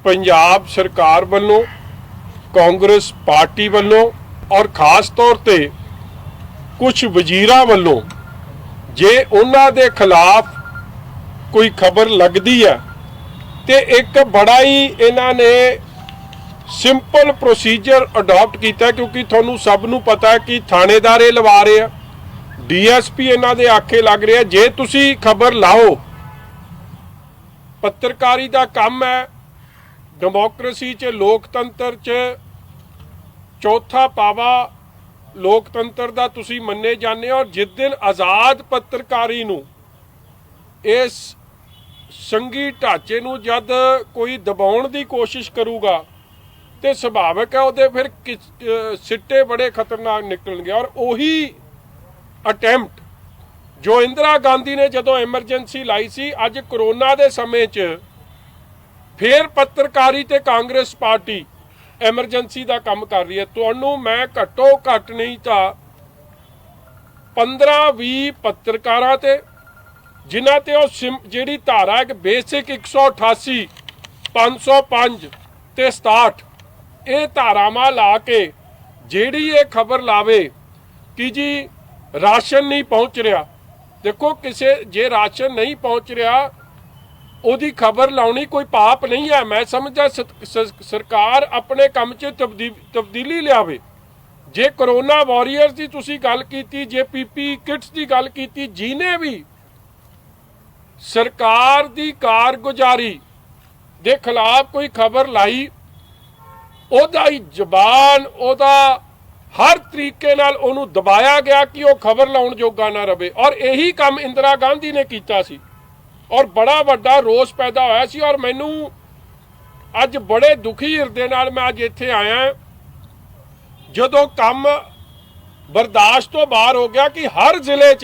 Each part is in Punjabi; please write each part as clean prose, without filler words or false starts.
पंजाब सरकार वालों कांग्रेस पार्टी वालों और खास तौर पे कुछ वजीरां वालों जे उन्हां दे खिलाफ कोई खबर लगती है तो एक बड़ा ही इन्हां ने सिंपल प्रोसीजर अडॉप्ट किया, क्योंकि तुहानूं सब नूं पता है कि थानेदार ये लवा रहे हैं, DSP इन्हां दे आखे लग रहे हैं। जे तुसी खबर लाओ, पत्रकारी का काम है, डेमोक्रेसी च लोकतंत्र च चौथा पावा लोकतंत्र का तुसी मन्ने जाने। और जिस दिन आज़ाद पत्रकारी नूं इस संघी ढांचे नूं जद कोई दबाउण दी कोशिश करूगा तो सुभाविक है उहदे फिर सिट्टे बड़े खतरनाक निकलणगे। और उही अटैम्प्ट जो इंदिरा गांधी ने जदों एमरजेंसी लाई सी, अज करोना के समय च फिर पत्रकारी ते कांग्रेस पार्टी एमरजेंसी का काम कर रही है। तुहानूं मैं घट्टो घट्ट नहीं तो 15-20 पत्रकारां ते जिन्हां ते जिहड़ी धारा है बेसिक 188, 505 ते 67 ये धारावां ला के जिहड़ी ये खबर लावे कि जी राशन नहीं पहुँच रहा। देखो किसे जे राशन नहीं पहुँच रहा ਉਹਦੀ खबर लाउनी कोई पाप नहीं है। मैं समझदा सरकार अपने काम च तब्दीली लियावे। जे करोना वॉरीयर्स की तुसी गल कीती, जे PP किट्स की गल कीती, जिन्हें भी सरकार की कारगुजारी के खिलाफ कोई खबर लाई, ओदा ही जबान ओदा हर तरीके नाल ओनू दबाया गया कि वह खबर लाउण जोगा ना रहे। और यही काम इंदिरा गांधी ने कीता सी और बड़ा वड्डा रोस पैदा होया सी। और मैनू अज बड़े दुखी हिरदे नाल मैं अज इत्थे आया जदों काम बर्दाश्त तो बाहर हो गया कि हर जिले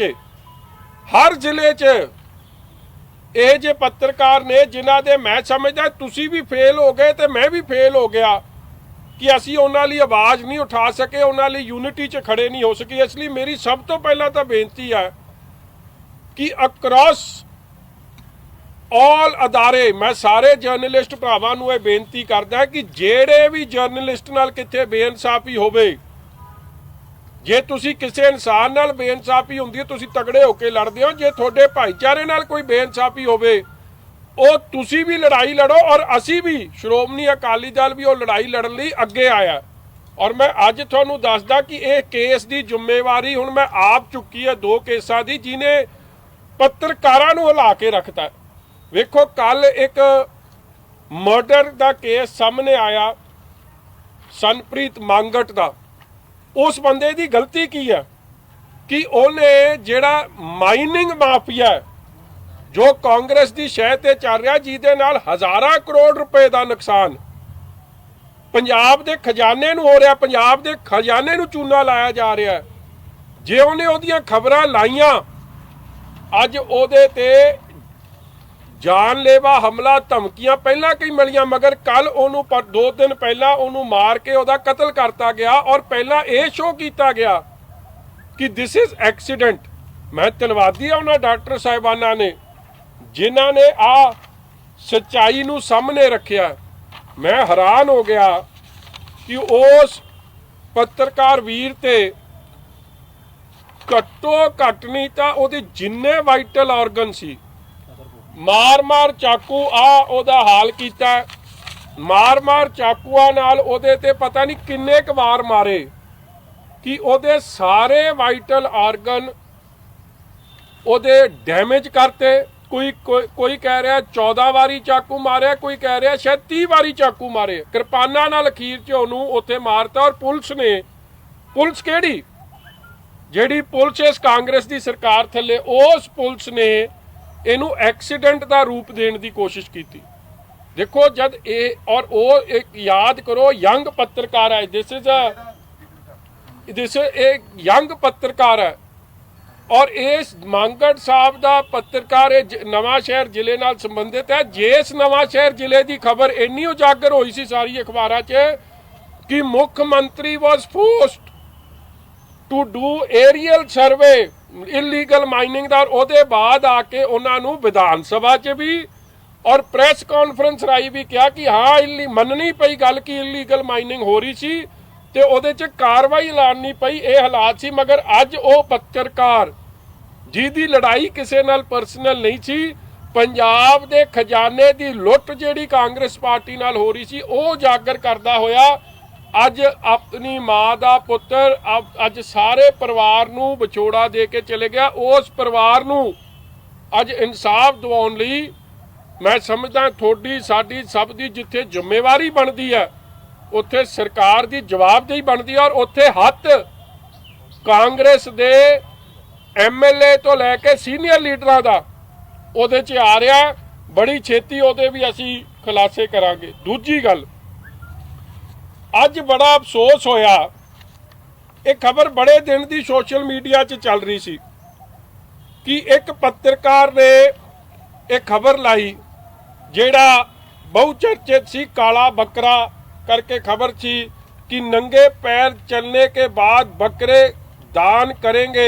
च ये जे पत्रकार ने जिन्हां दे मैं समझदा तुसी भी फेल हो गए तो मैं भी फेल हो गया कि असी उन्हां लई आवाज़ नहीं उठा सके, उन्हां लई यूनिटी च खड़े नहीं हो सके। इसलिए मेरी सब तो पहला तो बेनती है कि अक्रॉस ऑल अदारे मैं सारे जर्नलिस्ट भरावां नूं इह बेनती करदा कि ਜਿਹੜੇ भी जर्नलिस्ट नाल किथे बेइंसाफी होवे, जे तुसी किसी इंसान नाल बेइंसाफी हुंदी है तुसी तगड़े होके लड़दे हो। जे तुहाडे भाईचारे नाल कोई बेइंसाफी होवे ਉਹ ਤੁਸੀਂ भी लड़ाई लड़ो और असी भी श्रोमणी अकाली दल भी वो लड़ाई लड़न लई अगे आया। और मैं अज तुहानूं दसदा कि यह केस की जिम्मेवारी हुण मैं आप चुकी है 2 केसां दी जिन्हें पत्रकारां नूं हिला के रखता है। वेखो कल एक मर्डर का केस सामने आया सनप्रीत मांगट का। उस बंदे की गलती की है कि उन्हें जिहड़ा माइनिंग माफिया है जो कांग्रेस की शह ते चल रहा, जिहदे नाल हज़ारां करोड़ रुपए का नुकसान पंजाब के खजाने नूं हो रहा, पंजाब के खजाने नूं चूना लाया जा रहा है। जे उन्हें उहदियां खबरां लाइयां अज उहदे ते जानलेवा हमला धमकियां पहला कई मिलियां, मगर कल उन्होंने पर 2 दिन पहला उन्होंने मार के उहदा कतल करता गया। और पहला यह शो किया गया कि दिस इज एक्सीडेंट। मैं धन्नवादी हाँ उन्होंने डॉक्टर साहिबाना ने जिन्हों ने आ सच्चाई नूं सामने रखिया। मैं हैरान हो गया कि उस पत्रकार वीर ते घट्टो घट नहीं तो उहदे जिन्ने वाइटल ऑर्गन सी मार मार चाकू ओदा हाल किया। मार मार चाकूआ नाल ओदे ते पता नहीं किन्ने क वार मारे कि ओदे सारे वाइटल ऑर्गन ओदे डैमेज करते। कोई कह रहा 14 वारी चाकू मारे, कोई कह रहा शायद 30 वारी चाकू मारे। किरपाना नाल अखीर च उहनूं उत्थे मारता। और पुलिस किहड़ी जिहड़ी पुलिस इस कांग्रेस की सरकार थले उस पुलिस ने इनू एक्सीडेंट का रूप देने की कोशिश की। देखो जब ये और वो एक याद करो यंग पत्रकार है, दिस एक यंग पत्रकार है। और इस मांगट साहब का पत्रकार नवांशहर जिले नाल संबंधित है। जिस नवांशहर जिले की खबर इन्नी उजागर हुई सी सारी अखबारां च कि मुख्यमंत्री was forced to do aerial survey illegal mining का। और बाद आके उन्होंने विधान सभा च भी ਔਰ ਪ੍ਰੈਸ ਕਾਨਫਰੰਸ ਰਾਈ ਵੀ ਕਿਹਾ ਕਿ ਹਾਂ ਮੰਨਣੀ ਪਈ ਗੱਲ ਕਿ ਇਲੀਗਲ ਮਾਈਨਿੰਗ ਹੋ ਰਹੀ ਸੀ ਤੇ ਉਹਦੇ 'ਚ ਕਾਰਵਾਈ ਐਲਾਨਣੀ ਪਈ। ਇਹ ਹਾਲਾਤ ਸੀ। ਮਗਰ ਅੱਜ ਉਹ ਪੱਤਰਕਾਰ ਜਿਹਦੀ ਲੜਾਈ ਕਿਸੇ ਨਾਲ ਪਰਸਨਲ ਨਹੀਂ ਸੀ, ਪੰਜਾਬ ਦੇ ਖਜ਼ਾਨੇ ਦੀ ਲੁੱਟ ਜਿਹੜੀ ਕਾਂਗਰਸ ਪਾਰਟੀ ਨਾਲ ਹੋ ਰਹੀ ਸੀ ਉਹ ਉਜਾਗਰ ਕਰਦਾ ਹੋਇਆ ਅੱਜ ਆਪਣੀ ਮਾਂ ਦਾ ਪੁੱਤਰ ਅੱਜ ਸਾਰੇ ਪਰਿਵਾਰ ਨੂੰ ਵਿਛੋੜਾ ਦੇ ਕੇ ਚਲੇ ਗਿਆ। ਉਸ ਪਰਿਵਾਰ ਨੂੰ ਅੱਜ ਇਨਸਾਫ ਦਿਵਾਉਣ ਲਈ ਮੈਂ ਸਮਝਦਾ ਤੁਹਾਡੀ ਸਾਡੀ ਸਭ ਦੀ ਜਿੱਥੇ ਜ਼ਿੰਮੇਵਾਰੀ ਬਣਦੀ ਹੈ ਉੱਥੇ ਸਰਕਾਰ ਦੀ ਜਵਾਬਦੇਹੀ ਬਣਦੀ ਹੈ। ਔਰ ਉੱਥੇ ਹੱਥ ਕਾਂਗਰਸ ਦੇ MLA ਤੋਂ ਲੈ ਕੇ ਸੀਨੀਅਰ ਲੀਡਰਾਂ ਦਾ ਉਹਦੇ 'ਚ ਆ ਰਿਹਾ। ਬੜੀ ਛੇਤੀ ਉਹਦੇ ਵੀ ਅਸੀਂ ਖੁਲਾਸੇ ਕਰਾਂਗੇ। ਦੂਜੀ ਗੱਲ, ਅੱਜ ਬੜਾ ਅਫਸੋਸ ਹੋਇਆ, ਇਹ ਖਬਰ ਬੜੇ ਦਿਨ ਦੀ ਸੋਸ਼ਲ ਮੀਡੀਆ 'ਚ ਚੱਲ ਰਹੀ ਸੀ ਕਿ ਇੱਕ ਪੱਤਰਕਾਰ ਨੇ ਇਹ ਖਬਰ ਲਾਈ ਜਿਹੜਾ ਬਹੁ ਚਰਚਿਤ ਸੀ, ਕਾਲਾ ਬੱਕਰਾ करके खबर थी कि नंगे पैर चलने के बाद बकरे दान करेंगे।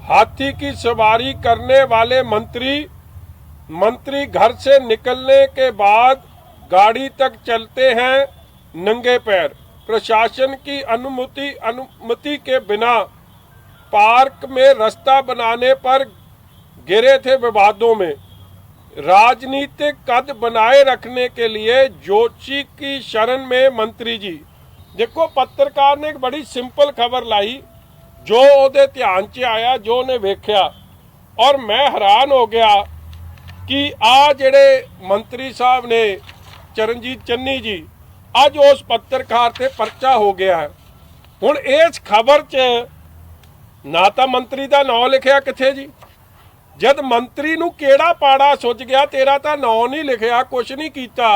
हाथी की सवारी करने वाले मंत्री घर से निकलने के बाद गाड़ी तक चलते हैं नंगे पैर। प्रशासन की अनुमति के बिना पार्क में रास्ता बनाने पर गिरे थे विवादों में। राजनीतिक कद बनाए रखने के लिए जोशी की शरण में मंत्री जी। देखो पत्रकार ने एक बड़ी सिंपल खबर लाई जो ਉਹਦੇ ਧਿਆਨ 'ਚ ਆਇਆ, ਜੋ ਉਹਨੇ ਵੇਖਿਆ, ਔਰ ਮੈਂ ਹੈਰਾਨ ਹੋ ਗਿਆ ਕਿ ਆ ਜਿਹੜੇ ਮੰਤਰੀ ਸਾਹਿਬ ਨੇ ਚਰਨਜੀਤ ਚੰਨੀ ਜੀ, ਅੱਜ ਉਸ ਪੱਤਰਕਾਰ ਤੇ ਪਰਚਾ ਹੋ ਗਿਆ। ਹੁਣ ਇਸ ਖਬਰ 'ਚ ਨਾ ਤਾਂ ਮੰਤਰੀ ਦਾ ਨਾਂ ਲਿਖਿਆ ਕਿੱਥੇ ਜੀ, जद मंत्री नूं केड़ा पाड़ा सुझ गया, तेरा तो नां नहीं लिखिया, कुछ नहीं किया।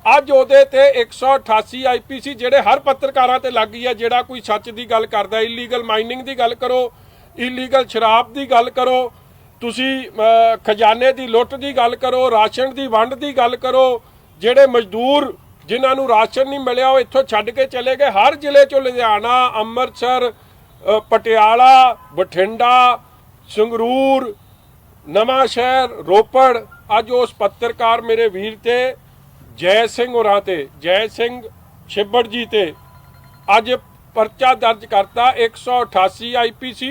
अज उहदे ते 188 IPC जेड़े हर पत्रकारां ते लग गई है। जेड़ा कोई सच की गल करदा, इलीगल माइनिंग की गल करो, इलीगल शराब की गल करो, तुसी खजाने की लुट की गल करो, राशन की वंड की गल करो, जेड़े मजदूर जिन्हां नूं राशन नहीं मिलिया वो इत्थों छड्ड के चले गए। हर जिले चों लुधियाना, अंमृतसर, पटियाला, बठिंडा, संगरूर, नवां शहर, रोपड़, अज उस पत्रकार मेरे वीर ते जय सिंह होरां ते, जय सिंह छिब्बड़ जी ते अज परचा दर्ज करता। 188 IPC,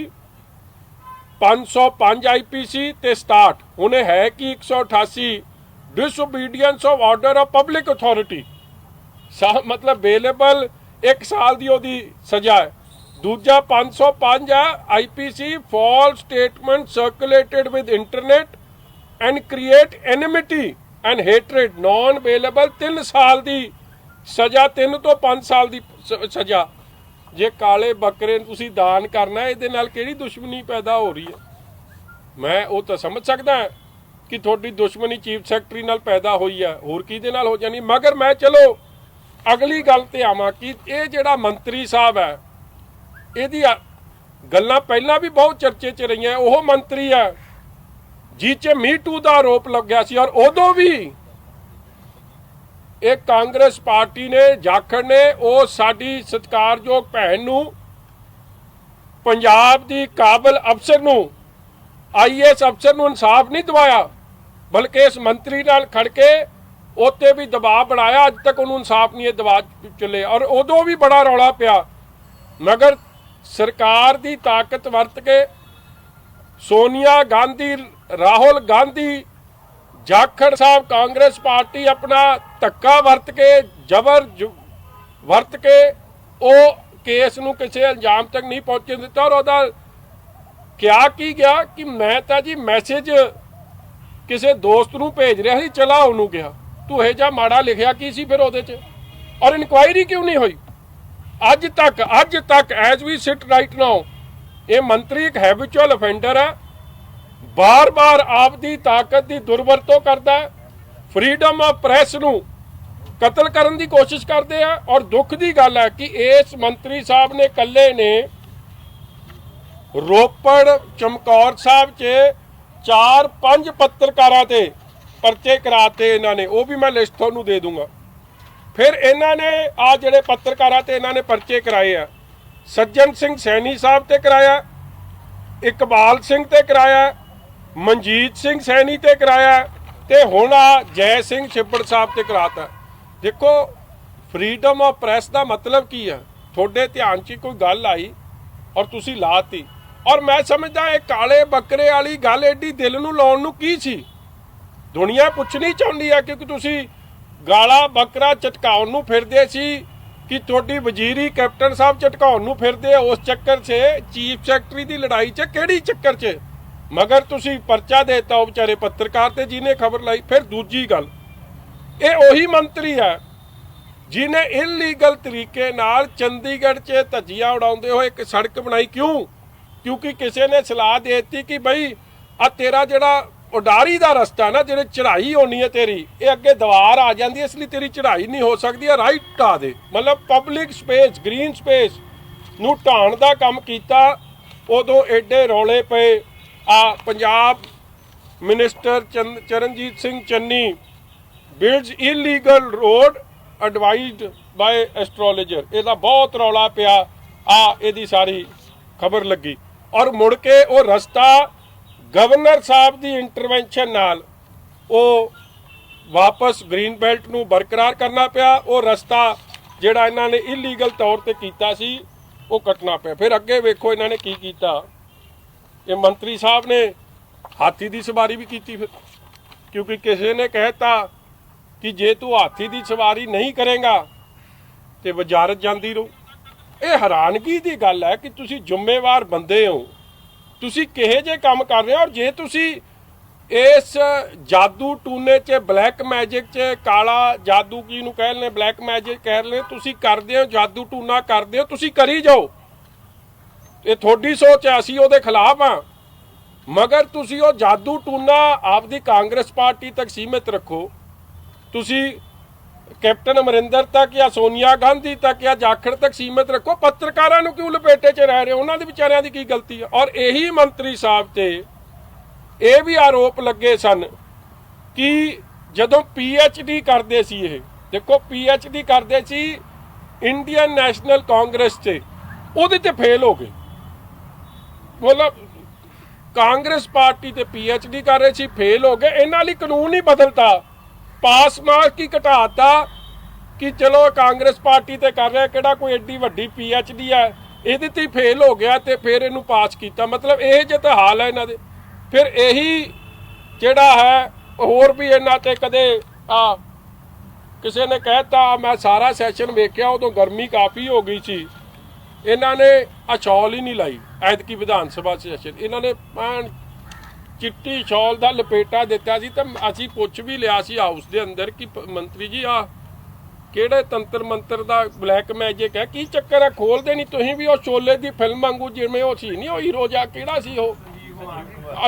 505 IPC ते 67 उन्हें है कि 188 disobedience of order of public authority, मतलब बेलेबल 1 साल की ओदी सजा है। दूजा 505 है IPC false statement circulated with internet and create enmity and hatred, non bailable 3 साल की सजा, 3 तो 5 साल की सजा। जे काले बकरे तुसी दान करना, इहदे नाल किहड़ी दुश्मनी पैदा हो रही है? मैं वो तो समझ सकदा कि थोड़ी दुश्मनी चीफ सैकटरी नाल पैदा हुई है, होर किहदे नाल हो जानी। मगर मैं चलो अगली गल ते आवां कि ये जिहड़ा मंत्री साहब है ਇਹਦੀ ਗੱਲਾਂ ਪਹਿਲਾਂ ਵੀ ਬਹੁਤ ਚਰਚੇ 'ਚ ਰਹੀਆਂ। ਉਹ ਮੰਤਰੀ ਹੈ ਜਿਹ 'ਚ ਮੀਟੂ ਦਾ ਆਰੋਪ ਲੱਗਿਆ ਸੀ, ਔਰ ਉਦੋਂ ਵੀ ਇਹ ਕਾਂਗਰਸ ਪਾਰਟੀ ਨੇ, ਜਾਖੜ ਨੇ, ਉਹ ਸਾਡੀ ਸਤਿਕਾਰਯੋਗ ਭੈਣ ਨੂੰ, ਪੰਜਾਬ ਦੀ ਕਾਬਲ ਅਫਸਰ ਨੂੰ, IAS ਅਫਸਰ ਨੂੰ ਇਨਸਾਫ ਨਹੀਂ ਦਿਵਾਇਆ, ਬਲਕਿ ਇਸ ਮੰਤਰੀ ਨਾਲ ਖੜ ਕੇ ਉੱਤੇ ਵੀ ਦਬਾਅ ਬਣਾਇਆ। ਅੱਜ ਤੱਕ ਉਹਨੂੰ ਇਨਸਾਫ ਨਹੀਂ ਦਿਵਾ ਚੱਲੇ, ਔਰ ਉਦੋਂ ਵੀ ਬੜਾ ਰੌਲਾ ਪਿਆ। मगर सरकार की ताकत वरत के सोनिया गांधी, राहुल गांधी, जाखड़ साहब, कांग्रेस पार्टी अपना धक्का वरत के, जबर वरत के वो केस नूं किसी अंजाम तक नहीं पहुँचने दिता। और उहदा क्या की गया कि मैं तो जी मैसेज किसी दोस्त नूं भेज रहा सी, चला उन्होंने गया, तू ये जा माड़ा लिखिया की सी फिर उहदे च, और इनक्वायरी क्यों नहीं हुई? अज तक as we sit right now ये मंत्री एक हैबिचुअल ऑफेंडर है, बार बार आपकी ताकत की दुरवरतों करता है, फ्रीडम ऑफ प्रैस नूं कतल करने की कोशिश करते हैं। और दुख की गल है कि इस मंत्री साहब ने कल्ले ने रोपड़, चमकौर साहब च 4-5 पत्रकारां ते परचे कराते इन्होंने, वो भी मैं लिस्ट तुहानूं दे दूंगा। फिर इन्होंने आ जिहड़े पत्रकारां ते इन्होंने परचे कराए आ, सज्जन सिंह सैनी साहब ते कराया, इकबाल सिंह ते कराया, मनजीत सिंह सैनी ते कराया, ਤੇ ਹੁਣ ਆ ਜੈ ਸਿੰਘ ਛਿੱਬੜ ਸਾਹਿਬ ਤੇ ਕਰਾਤਾ। ਦੇਖੋ ਫਰੀडम ਆਫ ਪ੍ਰੈਸ ਦਾ ਮਤਲਬ ਕੀ ਹੈ? ਤੁਹਾਡੇ ਧਿਆਨ 'ਚ ਕੋਈ ਗੱਲ ਆਈ ਔਰ ਤੁਸੀਂ ਲਾਤੀ, ਔਰ ਮੈਂ ਸਮਝਦਾ ਇਹ ਕਾਲੇ ਬੱਕਰੇ ਵਾਲੀ ਗੱਲ ਐਡੀ ਦਿਲ ਨੂੰ ਲਾਉਣ ਨੂੰ ਕੀ ਸੀ? ਦੁਨੀਆ ਪੁੱਛਣੀ ਚਾਹੁੰਦੀ ਹੈ ਕਿਉਂਕਿ ਤੁਸੀਂ ਗਾਲਾ ਬੱਕਰਾ ਝਟਕਾਉਣ ਨੂੰ ਫਿਰਦੇ ਸੀ ਕਿ ਤੁਹਾਡੀ ਵਜ਼ੀਰੀ ਕੈਪਟਨ ਸਾਹਿਬ ਝਟਕਾਉਣ ਨੂੰ ਫਿਰਦੇ ਉਸ ਚੱਕਰ 'ਚ, ਚੀਫ ਸੈਕਟਰੀ ਦੀ ਲੜਾਈ 'ਚ, ਕਿਹੜੀ ਚੱਕਰ 'ਚ? ਮਗਰ ਤੁਸੀਂ ਪਰਚਾ ਦੇਤਾ ਉਹ ਵਿਚਾਰੇ ਪੱਤਰਕਾਰ ਤੇ ਜਿਹਨੇ ਖਬਰ ਲਾਈ। ਫਿਰ ਦੂਜੀ ਗੱਲ, ਇਹ ਉਹੀ ਮੰਤਰੀ ਹੈ ਜਿਹਨੇ ਇਲੀਗਲ ਤਰੀਕੇ ਨਾਲ ਚੰਡੀਗੜ੍ਹ 'ਚ ਧੱਜੀਆਂ ਉਡਾਉਂਦੇ ਹੋਏ ਇੱਕ ਸੜਕ ਬਣਾਈ। ਕਿਉਂ? ਕਿਉਂਕਿ ਕਿਸੇ ਨੇ ਸਲਾਹ ਦੇ ਦਿੱਤੀ ਕਿ ਬਈ ਆ ਤੇਰਾ ਜਿਹੜਾ ਉਡਾਰੀ ਦਾ ਰਸਤਾ ਨਾ, ਜਿਹੜੇ ਚੜ੍ਹਾਈ ਹੋਣੀ ਹੈ ਤੇਰੀ, ਇਹ ਅੱਗੇ ਦੀਵਾਰ ਆ ਜਾਂਦੀ ਹੈ, ਇਸ ਲਈ ਤੇਰੀ ਚੜ੍ਹਾਈ ਨਹੀਂ ਹੋ ਸਕਦੀ ਹੈ, ਰਾਈਟ ਢਾ ਦੇ। ਮਤਲਬ ਪਬਲਿਕ ਸਪੇਸ, ਗ੍ਰੀਨ ਸਪੇਸ ਨੂੰ ਢਾਣ ਦਾ ਕੰਮ ਕੀਤਾ। ਉਦੋਂ ਐਡੇ ਰੌਲੇ ਪਏ। ਆ Punjab minister Charanjit Singh Channi builds illegal road advised by astrologer, ਇਹਦਾ ਬਹੁਤ ਰੌਲਾ ਪਿਆ। ਆ ਇਹਦੀ ਸਾਰੀ ਖਬਰ ਲੱਗੀ ਔਰ ਮੁੜ ਕੇ ਉਹ ਰਸਤਾ ਗਵਰਨਰ ਸਾਹਿਬ ਦੀ ਇੰਟਰਵੈਂਸ਼ਨ ਨਾਲ ਉਹ ਵਾਪਸ ਗ੍ਰੀਨ ਬੈਲਟ ਨੂੰ ਬਰਕਰਾਰ ਕਰਨਾ ਪਿਆ। ਉਹ ਰਸਤਾ ਜਿਹੜਾ ਇਹਨਾਂ ਨੇ ਇਲੀਗਲ ਤੌਰ ਤੇ ਕੀਤਾ ਸੀ ਉਹ ਕੱਟਣਾ ਪਿਆ। ਫਿਰ ਅੱਗੇ ਵੇਖੋ ਇਹਨਾਂ ਨੇ ਕੀ ਕੀਤਾ। ਇਹ ਮੰਤਰੀ ਸਾਹਿਬ ਨੇ ਹਾਥੀ ਦੀ ਸਵਾਰੀ ਵੀ ਕੀਤੀ ਫਿਰ, ਕਿਉਂਕਿ ਕਿਸੇ ਨੇ ਕਹਿਤਾ ਕਿ ਜੇ ਤੂੰ ਹਾਥੀ ਦੀ ਸਵਾਰੀ ਨਹੀਂ ਕਰੇਗਾ ਤੇ ਵਜ਼ਾਰਤ ਜਾਂਦੀ ਰਹੂ। ਇਹ ਹੈਰਾਨਗੀ ਦੀ ਗੱਲ ਹੈ ਕਿ ਤੁਸੀਂ ਜ਼ਿੰਮੇਵਾਰ ਬੰਦੇ ਹੋ, ਤੁਸੀਂ ਕਿਹੇ ਜੇ ਕੰਮ ਕਰ ਰਹੇ ਹੋ। ਔਰ ਜੇ ਤੁਸੀਂ ਇਸ ਜਾਦੂ ਟੂਨੇ 'ਚ, ਬਲੈਕ ਮੈਜਿਕ 'ਚ, ਕਾਲਾ ਜਾਦੂ ਕੀ ਨੂੰ ਕਹਿ ਲੈਣੇ, ਬਲੈਕ ਮੈਜਿਕ ਕਹਿ ਲੈਣੇ, ਤੁਸੀਂ ਕਰਦੇ ਹੋ, ਜਾਦੂ ਟੂਨਾ ਕਰਦੇ ਹੋ, ਤੁਸੀਂ ਕਰੀ ਜਾਓ। ਇਹ ਤੁਹਾਡੀ ਸੋਚ ਹੈ, ਅਸੀਂ ਉਹਦੇ ਖਿਲਾਫ ਹਾਂ। ਮਗਰ ਤੁਸੀਂ ਉਹ ਜਾਦੂ ਟੂਨਾ ਆਪਦੀ ਕਾਂਗਰਸ ਪਾਰਟੀ ਤੱਕ ਸੀਮਿਤ ਰੱਖੋ। ਤੁਸੀਂ ਕੈਪਟਨ ਅਮਰਿੰਦਰ ਤੱਕ ਜਾਂ ਸੋਨੀਆ ਗਾਂਧੀ ਤੱਕ ਜਾਂ ਜਾਖੜ ਤੱਕ ਸੀਮਿਤ ਰੱਖੋ। ਪੱਤਰਕਾਰਾਂ ਨੂੰ ਕਿਉਂ ਲਪੇਟੇ 'ਚ ਰਹਿ ਰਹੇ? ਉਹਨਾਂ ਦੇ ਵਿਚਾਰਿਆਂ ਦੀ ਕੀ ਗਲਤੀ ਹੈ? ਔਰ ਇਹੀ ਮੰਤਰੀ ਸਾਹਿਬ ਤੇ ਇਹ ਵੀ ਆਰੋਪ ਲੱਗੇ ਸਨ ਕਿ ਜਦੋਂ PhD ਕਰਦੇ ਸੀ, ਇਹ ਦੇਖੋ PhD ਕਰਦੇ ਸੀ ਇੰਡੀਅਨ ਨੈਸ਼ਨਲ ਕਾਂਗਰਸ 'ਚ, ਉਹਦੇ ਤੇ ਫੇਲ ਹੋ ਗਏ। ਮਤਲਬ ਕਾਂਗਰਸ ਪਾਰਟੀ ਤੇ PhD ਕਰ ਰਹੇ ਸੀ, ਫੇਲ ਹੋ ਗਏ। ਇਹਨਾਂ ਲਈ ਕਾਨੂੰਨ ਹੀ ਬਦਲਤਾ, ਪਾਸ ਮਾਰਕ ਹੀ ਘਟਾਤਾ ਕਿ ਚਲੋ ਕਾਂਗਰਸ ਪਾਰਟੀ ਤੇ ਕਰ ਰਿਹਾ, ਕਿਹੜਾ ਕੋਈ ਐਡੀ ਵੱਡੀ PhD ਹੈ, ਇਹਦੇ ਤੇ ਫੇਲ ਹੋ ਗਿਆ ਤੇ ਫਿਰ ਇਹਨੂੰ ਪਾਸ ਕੀਤਾ। ਮਤਲਬ ਇਹ ਜਿਹੇ ਤਾਂ ਹਾਲ ਹੈ ਇਹਨਾਂ ਦੇ। ਫਿਰ ਇਹੀ ਜਿਹੜਾ ਹੈ ਹੋਰ ਵੀ ਇਹਨਾਂ ਤੇ ਕਦੇ ਕਿਸੇ ਨੇ ਕਹਿਤਾ, ਮੈਂ ਸਾਰਾ ਸੈਸ਼ਨ ਵੇਖਿਆ, ਉਦੋਂ ਗਰਮੀ ਕਾਫੀ ਹੋ ਗਈ ਸੀ, ਇਹਨਾਂ ਨੇ ਸ਼ਾਲ ਹੀ ਨਹੀਂ ਲਾਈ। ਐਤਕੀ ਵਿਧਾਨ ਸਭਾ ਸੈਸ਼ਨ ਇਹਨਾਂ ਨੇ ਚਿੱਟੀ ਸ਼ਾਲ ਦਾ ਲਪੇਟਾ ਦਿੱਤਾ ਸੀ। ਤਾਂ ਅਸੀਂ ਪੁੱਛ ਵੀ ਲਿਆ ਸੀ ਹਾਊਸ ਦੇ ਅੰਦਰ ਕਿ ਮੰਤਰੀ ਜੀ ਆ ਕਿਹੜੇ ਤੰਤਰ ਮੰਤਰ ਦਾ ਬਲੈਕ ਮੈਜਿਕ ਹੈ, ਕੀ ਚੱਕਰ ਹੈ? ਖੋਲਦੇ ਨਹੀਂ ਤੁਸੀਂ ਵੀ। ਉਹ ਸ਼ੋਲੇ ਦੀ ਫਿਲਮ ਵਾਂਗੂ ਜਿਵੇਂ ਉਹ ਸੀ ਨਹੀਂ, ਉਹ ਹੀਰੋ ਜਾ ਕਿਹੜਾ ਸੀ ਉਹ,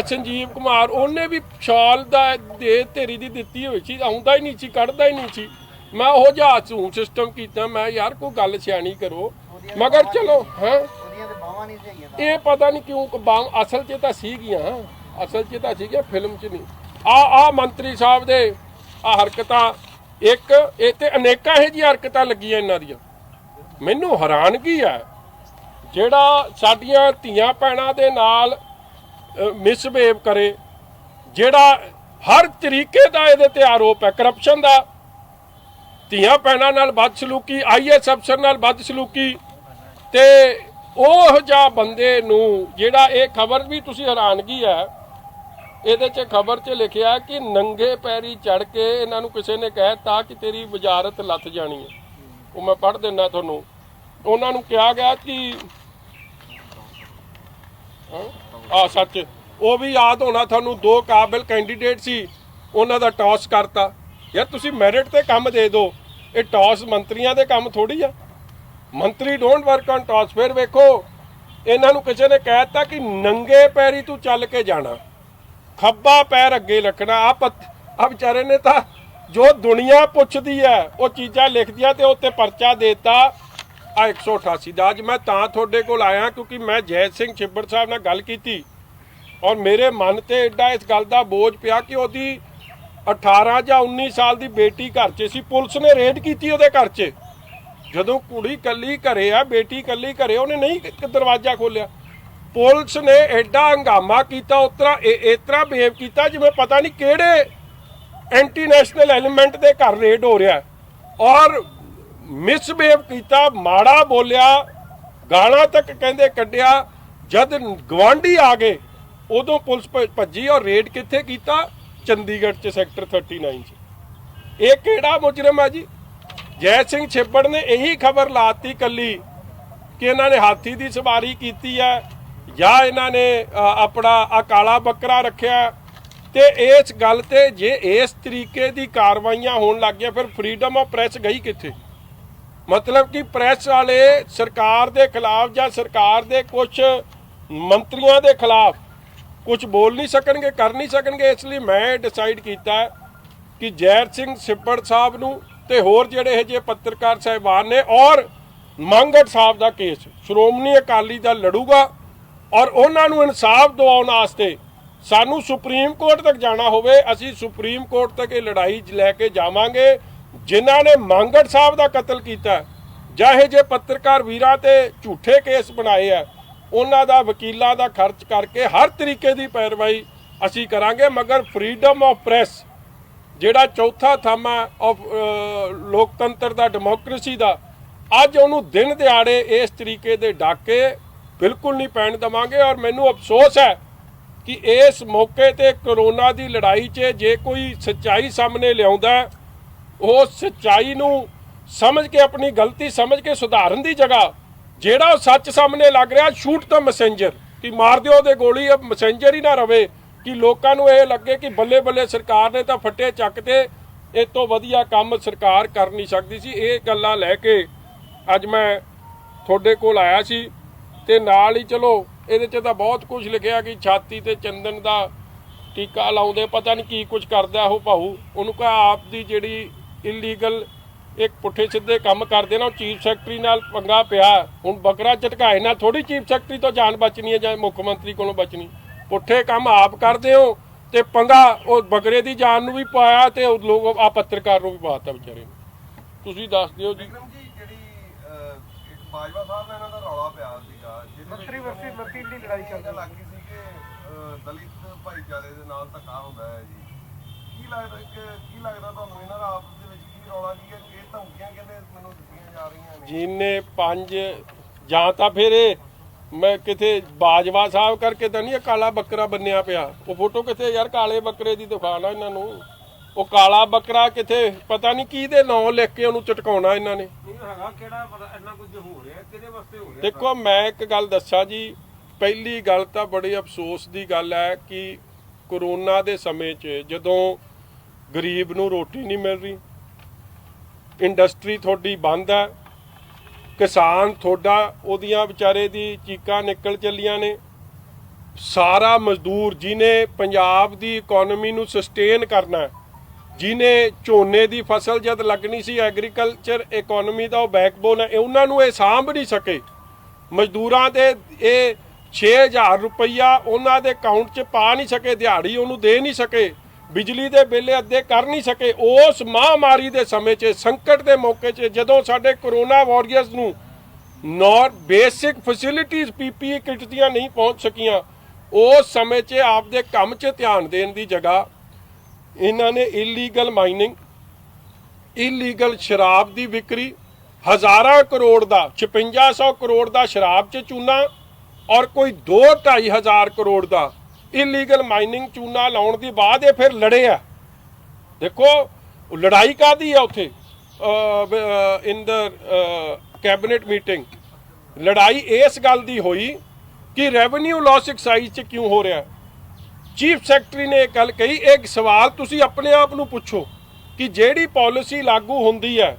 ਸੰਜੀਵ ਕੁਮਾਰ, ਉਹਨੇ ਵੀ ਸ਼ਾਲ ਦਾ ਦੇ ਢੇਰੀ ਦੀ ਦਿੱਤੀ ਹੋਈ ਸੀ, ਆਉਂਦਾ ਹੀ ਨਹੀਂ ਸੀ, ਕੱਢਦਾ ਹੀ ਨਹੀਂ ਸੀ। ਮੈਂ ਉਹ ਜਿਹਾ ਝੂਠ ਸਿਸਟਮ ਕੀਤਾ। ਮੈਂ ਯਾਰ ਕੋਈ ਗੱਲ ਸਿਆਣੀ ਕਰੋ। ਮਗਰ ਚਲੋ ਹਾਂ, ਇਹ ਪਤਾ ਨਹੀਂ ਕਿਉਂ ਅਸਲ 'ਚ ਤਾਂ ਸੀਗੀਆਂ, ਅਸਲ 'ਚ ਤਾਂ ਸੀਗੀਆਂ, ਫਿਲਮ 'ਚ ਨਹੀਂ। ਆ ਮੰਤਰੀ ਸਾਹਿਬ ਦੇ ਆ ਹਰਕਤਾਂ, ਇੱਕ ਇਹ ਤੇ ਅਨੇਕਾਂ ਇਹੋ ਜਿਹੀਆਂ ਹਰਕਤਾਂ ਲੱਗੀਆਂ ਇਹਨਾਂ ਦੀਆਂ। ਮੈਨੂੰ ਹੈਰਾਨਗੀ ਹੈ ਜਿਹੜਾ ਸਾਡੀਆਂ ਧੀਆਂ ਭੈਣਾਂ ਦੇ ਨਾਲ ਮਿਸਬਿਹੇਵ ਕਰੇ, ਜਿਹੜਾ ਹਰ ਤਰੀਕੇ ਦਾ ਇਹਦੇ ਤੇ ਆਰੋਪ ਹੈ ਕਰਪਸ਼ਨ ਦਾ, ਧੀਆਂ ਭੈਣਾਂ ਨਾਲ ਬਦਸਲੂਕੀ, IAS ਅਫਸਰ ਨਾਲ ਬਦਸਲੂਕੀ। ਤੇ ਉਹ ਜਿਹਾ ਬੰਦੇ ਨੂੰ ਜਿਹੜਾ ਇਹ ਖਬਰ ਵੀ ਤੁਸੀਂ ਹੈਰਾਨਗੀ ਹੈ, ਇਹਦੇ 'ਚ ਖਬਰ 'ਚ ਲਿਖਿਆ ਕਿ ਨੰਗੇ ਪੈਰੀ ਚੜ ਕੇ ਇਹਨਾਂ ਨੂੰ ਕਿਸੇ ਨੇ ਕਹਿਤਾ ਕਿ ਤੇਰੀ ਵਜ਼ਾਰਤ ਲੱਥ ਜਾਣੀ ਹੈ। ਉਹ ਮੈਂ ਪੜ੍ਹ ਦਿੰਦਾ ਤੁਹਾਨੂੰ। ਉਹਨਾਂ ਨੂੰ ਕਿਹਾ ਗਿਆ ਕਿ ਸੱਚ ਉਹ ਵੀ ਯਾਦ ਹੋਣਾ ਤੁਹਾਨੂੰ, 2 ਕਾਬਿਲ ਕੈਂਡੀਡੇਟ ਸੀ, ਉਹਨਾਂ ਦਾ ਟੌਸ ਕਰਤਾ। ਯਾਰ ਤੁਸੀਂ ਮੈਰਿਟ ਤੇ ਕੰਮ ਦੇ ਦਿਓ, ਇਹ ਟੌਸ ਮੰਤਰੀਆਂ ਦੇ ਕੰਮ ਥੋੜੀ ਆ। ਮੰਤਰੀ ਡੋਂਟ ਵਰਕ ਔਨ ਟੌਸ। ਫਿਰ ਵੇਖੋ ਇਹਨਾਂ ਨੂੰ ਕਿਸੇ ਨੇ ਕਹਿ ਦਿੱਤਾ ਕਿ ਨੰਗੇ ਪੈਰੀ ਤੂੰ ਚੱਲ ਕੇ ਜਾਣਾ, ਖੱਬਾ ਪੈਰ ਅੱਗੇ ਰੱਖਣਾ। ਆ ਵਿਚਾਰੇ ਨੇ ਤਾਂ ਜੋ ਦੁਨੀਆ ਪੁੱਛਦੀ ਹੈ ਉਹ ਚੀਜ਼ਾਂ ਲਿਖਦੀਆਂ ਤੇ ਉੱਤੇ ਪਰਚਾ ਦੇਤਾ ਆ 188 ਦਾ। ਅੱਜ ਮੈਂ ਤਾਂ ਤੁਹਾਡੇ ਕੋਲ ਆਇਆ ਕਿਉਂਕਿ ਮੈਂ ਜੈ ਸਿੰਘ ਛਿੱਬੜ ਸਾਹਿਬ ਨਾਲ ਗੱਲ ਕੀਤੀ ਔਰ ਮੇਰੇ ਮਨ ਤੇ ਐਡਾ ਇਸ ਗੱਲ ਦਾ ਬੋਝ ਪਿਆ ਕਿ ਉਹਦੀ 18 ਜਾਂ 19 ਸਾਲ ਦੀ ਬੇਟੀ ਘਰ 'ਚ ਸੀ। ਪੁਲਿਸ ਨੇ ਰੇਡ ਕੀਤੀ ਉਹਦੇ ਘਰ 'ਚ। ਜਦੋਂ ਕੁੜੀ ਕੱਲੀ ਘਰੇ ਆ, ਬੇਟੀ ਕੱਲੀ ਘਰੇ, ਉਹਨੇ ਨਹੀਂ ਦਰਵਾਜ਼ਾ ਖੋਲਿਆ। ਪੁਲਿਸ ਨੇ ਐਡਾ ਹੰਗਾਮਾ ਕੀਤਾ, ਇਸ ਤਰ੍ਹਾਂ ਬਿਹੇਵ ਕੀਤਾ ਜਿਵੇਂ ਪਤਾ ਨਹੀਂ ਕਿਹੜੇ ਐਂਟੀ ਨੈਸ਼ਨਲ ਐਲੀਮੈਂਟ ਦੇ ਘਰ ਰੇਡ ਹੋ ਰਿਹਾ ਔਰ ਮਿਸਬਿਹੇਵ ਕੀਤਾ, ਮਾੜਾ ਬੋਲਿਆ, ਗਾਲਾਂ ਤੱਕ ਕਹਿੰਦੇ ਕੱਢਿਆ। ਜਦ ਗਵਾਂਢੀ ਆ ਗਏ ਉਦੋਂ ਪੁਲਿਸ ਭੱਜੀ ਔਰ ਰੇਡ ਕਿੱਥੇ ਕੀਤਾ? ਚੰਡੀਗੜ੍ਹ 'ਚ ਸੈਕਟਰ 39 'ਚ। ਇਹ ਕਿਹੜਾ ਮੁਜਰਮ ਹੈ ਜੀ? ਜੈ ਸਿੰਘ ਛਿੱਬੜ ਨੇ ਇਹੀ ਖਬਰ ਲਾਤੀ ਕੱਲੀ ਕਿ ਇਹਨਾਂ ਨੇ ਹਾਥੀ ਦੀ ਸਵਾਰੀ ਕੀਤੀ ਹੈ ਜਾਂ ਇਹਨਾਂ ਨੇ ਆਪਣਾ ਆ ਕਾਲਾ ਬੱਕਰਾ ਰੱਖਿਆ। ਤੇ ਇਸ ਗੱਲ ਤੇ ਜੇ ਇਸ ਤਰੀਕੇ ਦੀ ਕਾਰਵਾਈਆਂ ਹੋਣ ਲੱਗ ਗਿਆ ਫਿਰ ਫਰੀडम ਆਫ ਪ੍ਰੈਸ ਗਈ ਕਿੱਥੇ? मतलब कि प्रेस वाले सरकार के खिलाफ या सरकार के कुछ मंत्रियों के खिलाफ कुछ बोल नहीं सकणगे, कर नहीं सकणगे। इसलिए मैं डिसाइड किया कि जैर सिंह छिब्बड़ साहब नूं ते होर जिहड़े ये जे पत्रकार साहिबान ने और मांगड़ साहब का केस श्रोमणी अकाली दल लड़ूगा और उन्हां नूं इंसाफ दिवाउण वास्ते सानूं सुप्रीम कोर्ट तक जाना होवे, असीं सुप्रीम कोर्ट तक ये लड़ाई लैके जावांगे। जिन्हां ने मांगड़ साहब का कतल किया ਜਾਂ ਇਹ ਜੇ पत्रकार वीरां ते झूठे केस बनाए है उन्हां दा वकीलां दा खर्च करके हर तरीके की पैरवाई असीं करांगे। मगर फ्रीडम ऑफ प्रैस जिहड़ा चौथा थंम है ऑफ लोकतंत्र दा, डेमोक्रेसी दा, अज उहनूं दिन दिहाड़े इस तरीके दे डाके बिल्कुल नहीं पैण देवांगे। और मैनूं अफसोस है कि इस मौके ते कोरोना की लड़ाई 'च जे कोई सच्चाई सामने लिआउंदा ਉਹ ਸੱਚਾਈ ਨੂੰ ਸਮਝ ਕੇ ਆਪਣੀ ਗਲਤੀ ਸਮਝ ਕੇ ਸੁਧਾਰਨ ਦੀ ਜਗ੍ਹਾ ਜਿਹੜਾ ਸੱਚ ਸਾਹਮਣੇ ਲੱਗ ਰਿਹਾ ਸ਼ੂਟ ਤਾਂ ਮੈਸੇਂਜਰ ਕਿ ਮਾਰ ਦਿਓ ਉਹਦੇ ਗੋਲੀ, ਮੈਸੇਂਜਰ ਹੀ ਨਾ ਰਵੇ ਕਿ ਲੋਕਾਂ ਨੂੰ ਇਹ ਲੱਗੇ ਕਿ ਬੱਲੇ ਬੱਲੇ ਸਰਕਾਰ ਨੇ ਤਾਂ ਫੱਟੇ ਚੱਕ ਤੇ ਇਸ ਤੋਂ ਵਧੀਆ ਕੰਮ ਸਰਕਾਰ ਕਰ ਨਹੀਂ ਸਕਦੀ ਸੀ। ਇਹ ਗੱਲਾਂ ਲੈ ਕੇ ਅੱਜ ਮੈਂ ਤੁਹਾਡੇ ਕੋਲ ਆਇਆ ਸੀ ਤੇ ਨਾਲ ਹੀ ਚਲੋ ਇਹਦੇ 'ਚ ਤਾਂ ਬਹੁਤ ਕੁਝ ਲਿਖਿਆ ਕਿ ਛਾਤੀ ਤੇ ਚੰਦਨ ਦਾ ਟੀਕਾ ਲਾਉਂਦੇ, ਪਤਾ ਨਹੀਂ ਕੀ ਕੁਝ ਕਰਦਾ ਉਹ ਭਾਊ। ਉਹਨੂੰ ਕਹਾ ਆਪ ਦੀ ਜਿਹੜੀ इलीगल एक पुठे सीधे काम करते ना चीफ सैकटरी नाल पंगा पिया। हुण बकरा झटकाए ना थोड़ी चीफ सैकटरी तो जान बचनी है जां मुख्यमंत्री कोलों बचनी। पुठे काम आप करते हो तो पंगा वो बकरे की जान नूं भी पाया तो लोग आ पत्रकार नूं भी पाता बेचारे नूं। तुसीं दस दिओ जी। ਬਾਜਵਾ ਸਾਹਿਬ ਇਹਨਾਂ ਦਾ ਰੌਲਾ ਪਿਆ ਸੀਗਾ ਮੰਤਰੀ ਵਰਤੀ ਦੀ ਲੜਾਈ ਚੱਲਦੀ ਲੱਗੀ ਸੀ ਕਿ ਦਲਿਤ ਭਾਈਚਾਰੇ ਦੇ ਨਾਲ ਧੱਕਾ ਹੁੰਦਾ ਹੈ ਜੀ। ਕੀ ਲੱਗਦਾ ਤੁਹਾਨੂੰ ਇਹਨਾਂ ਦਾ ਆਪਸ ਦੇ ਵਿੱਚ ਕੀ ਰੌਲਾ ਕੀ ਹੈ? ਇਹ ਧਮਕੀਆਂ ਕਹਿੰਦੇ ਮੈਨੂੰ ਦਿੱਤੀਆਂ ਜਾ ਰਹੀਆਂ ਨੇ ਜਿਹਨੇ ਪੰਜ ਜਾਂ ਤਾਂ ਫਿਰ ਮੈਂ ਕਿਤੇ ਬਾਜਵਾ ਸਾਹਿਬ ਕਰਕੇ ਤਾਂ ਨਹੀਂ ਕਾਲਾ ਬੱਕਰਾ ਬੰਨਿਆ ਪਿਆ। ਉਹ ਫੋਟੋ ਕਿੱਥੇ ਯਾਰ? ਕਾਲੇ ਬੱਕਰੇ ਦੀ ਦਿਖਾਣਾ ਇਹਨਾਂ ਨੂੰ। ਉਹ ਕਾਲਾ ਬੱਕਰਾ ਕਿੱਥੇ? ਪਤਾ ਨਹੀਂ ਕਿਹਦੇ ਨਾਂ ਲਿਖ ਕੇ ਉਹਨੂੰ ਚਟਕਾਉਣਾ ਇਹਨਾਂ ਨੇ। ਦੇਖੋ ਮੈਂ ਇੱਕ ਗੱਲ ਦੱਸਾਂ ਜੀ, ਪਹਿਲੀ ਗੱਲ ਤਾਂ ਬੜੀ ਅਫਸੋਸ ਦੀ ਗੱਲ ਹੈ ਕਿ कोरोना के समय जदों गरीब नूं रोटी नहीं मिल रही, इंडस्ट्री थोड़ी बंद है, किसान थोड़ा उहदियां बेचारे दी चीकां निकल चलियां ने, सारा मजदूर जिन्हें पंजाब दी इकोनॉमी नूं सस्टेन करना है, जिन्हें झोने की फसल जद लगनी सी एग्रीकल्चर इकोनॉमी का बैकबोन है, उन्हां नूं इह सांभ नहीं सके। मजदूरां दे ये 6000 रुपया उन्हां दे अकाउंट 'च पा नहीं सके, दिहाड़ी उन्होंने दे नहीं सके, बिजली के बिल अद्धे कर नहीं सके। उस महामारी के समय 'च संकट के मौके 'च जदों साडे कोरोना वॉरियर्स नूं nor basic facilities PPE kit दियां नहीं पहुँच सकियां, उस समय 'च आपदे काम 'च ध्यान देने की जगह इन्हां ने इलीगल माइनिंग, इलीगल शराब की विक्री, हज़ारां करोड़ का 5600 करोड़ का शराब 'च चूना और कोई 2-2.5 हज़ार करोड़ का इलीगल माइनिंग चूना लाउण दी बाद ये फिर लड़े आ। देखो लड़ाई कादी है उत्थे इन द कैबिनेट मीटिंग, लड़ाई इस गल दी होई कि रेवन्यू लॉस एक्साइज च क्यों हो रहा है। चीफ सैकटरी ने एक गल कही, एक सवाल तुसी अपने आप नूं पुछो कि जिहड़ी पॉलिसी लागू हुंदी है,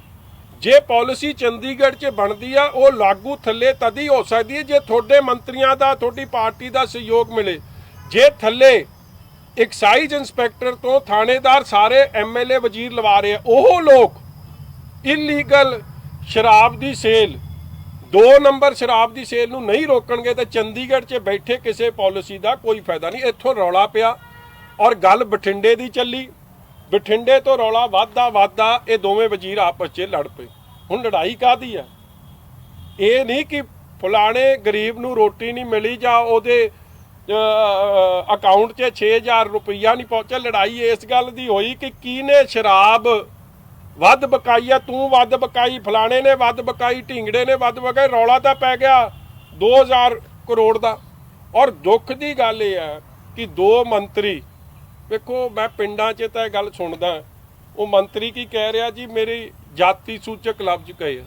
जे पॉलिसी चंडीगढ़ च बनती है वो लागू थले तद ही हो सकती है जे थोड़े मंत्रियों का, थोड़ी पार्टी का सहयोग मिले। जे थले एक्साइज इंस्पैक्टर तो थानेदार सारे MLA वजीर लवा रहे हैं, वो लोग इलीगल शराब की सेल, 2 नंबर शराब की सेल नूं नहीं रोकणगे तो चंडीगढ़ च बैठे किसी पॉलिसी का कोई फायदा नहीं। इत्थों रौला पिया और गल बठिंडे की चली, बठिंडे तो रौला वादा ये दोवें वजीर आपस च लड़ पे। हुण लड़ाई काहदी है? ये नहीं कि फलाने गरीब नूं रोटी नहीं मिली जां ओहदे ਅਕਾਊਂਟ 'ਚ 6000 ਰੁਪਈਆ ਨਹੀਂ ਪਹੁੰਚਿਆ। ਲੜਾਈ ਇਸ ਗੱਲ ਦੀ ਹੋਈ ਕਿ ਕਿਹਨੇ ਸ਼ਰਾਬ ਵੱਧ ਬਕਾਈ ਆ, ਤੂੰ ਵੱਧ ਬਕਾਈ, ਫਲਾਣੇ ਨੇ ਵੱਧ ਬਕਾਈ, ਢਿੰਗੜੇ ਨੇ ਵੱਧ ਬਕਾਈ। ਰੌਲਾ ਤਾਂ ਪੈ ਗਿਆ 2000 ਕਰੋੜ ਦਾ। ਔਰ ਦੁੱਖ ਦੀ ਗੱਲ ਇਹ ਹੈ ਕਿ 2 ਮੰਤਰੀ, ਵੇਖੋ ਮੈਂ ਪਿੰਡਾਂ 'ਚ ਤਾਂ ਇਹ ਗੱਲ ਸੁਣਦਾ, ਉਹ ਮੰਤਰੀ ਕੀ ਕਹਿ ਰਿਹਾ ਜੀ, ਮੇਰੀ ਜਾਤੀ ਸੂਚਕ ਲਫ਼ਜ਼ ਕਹੇ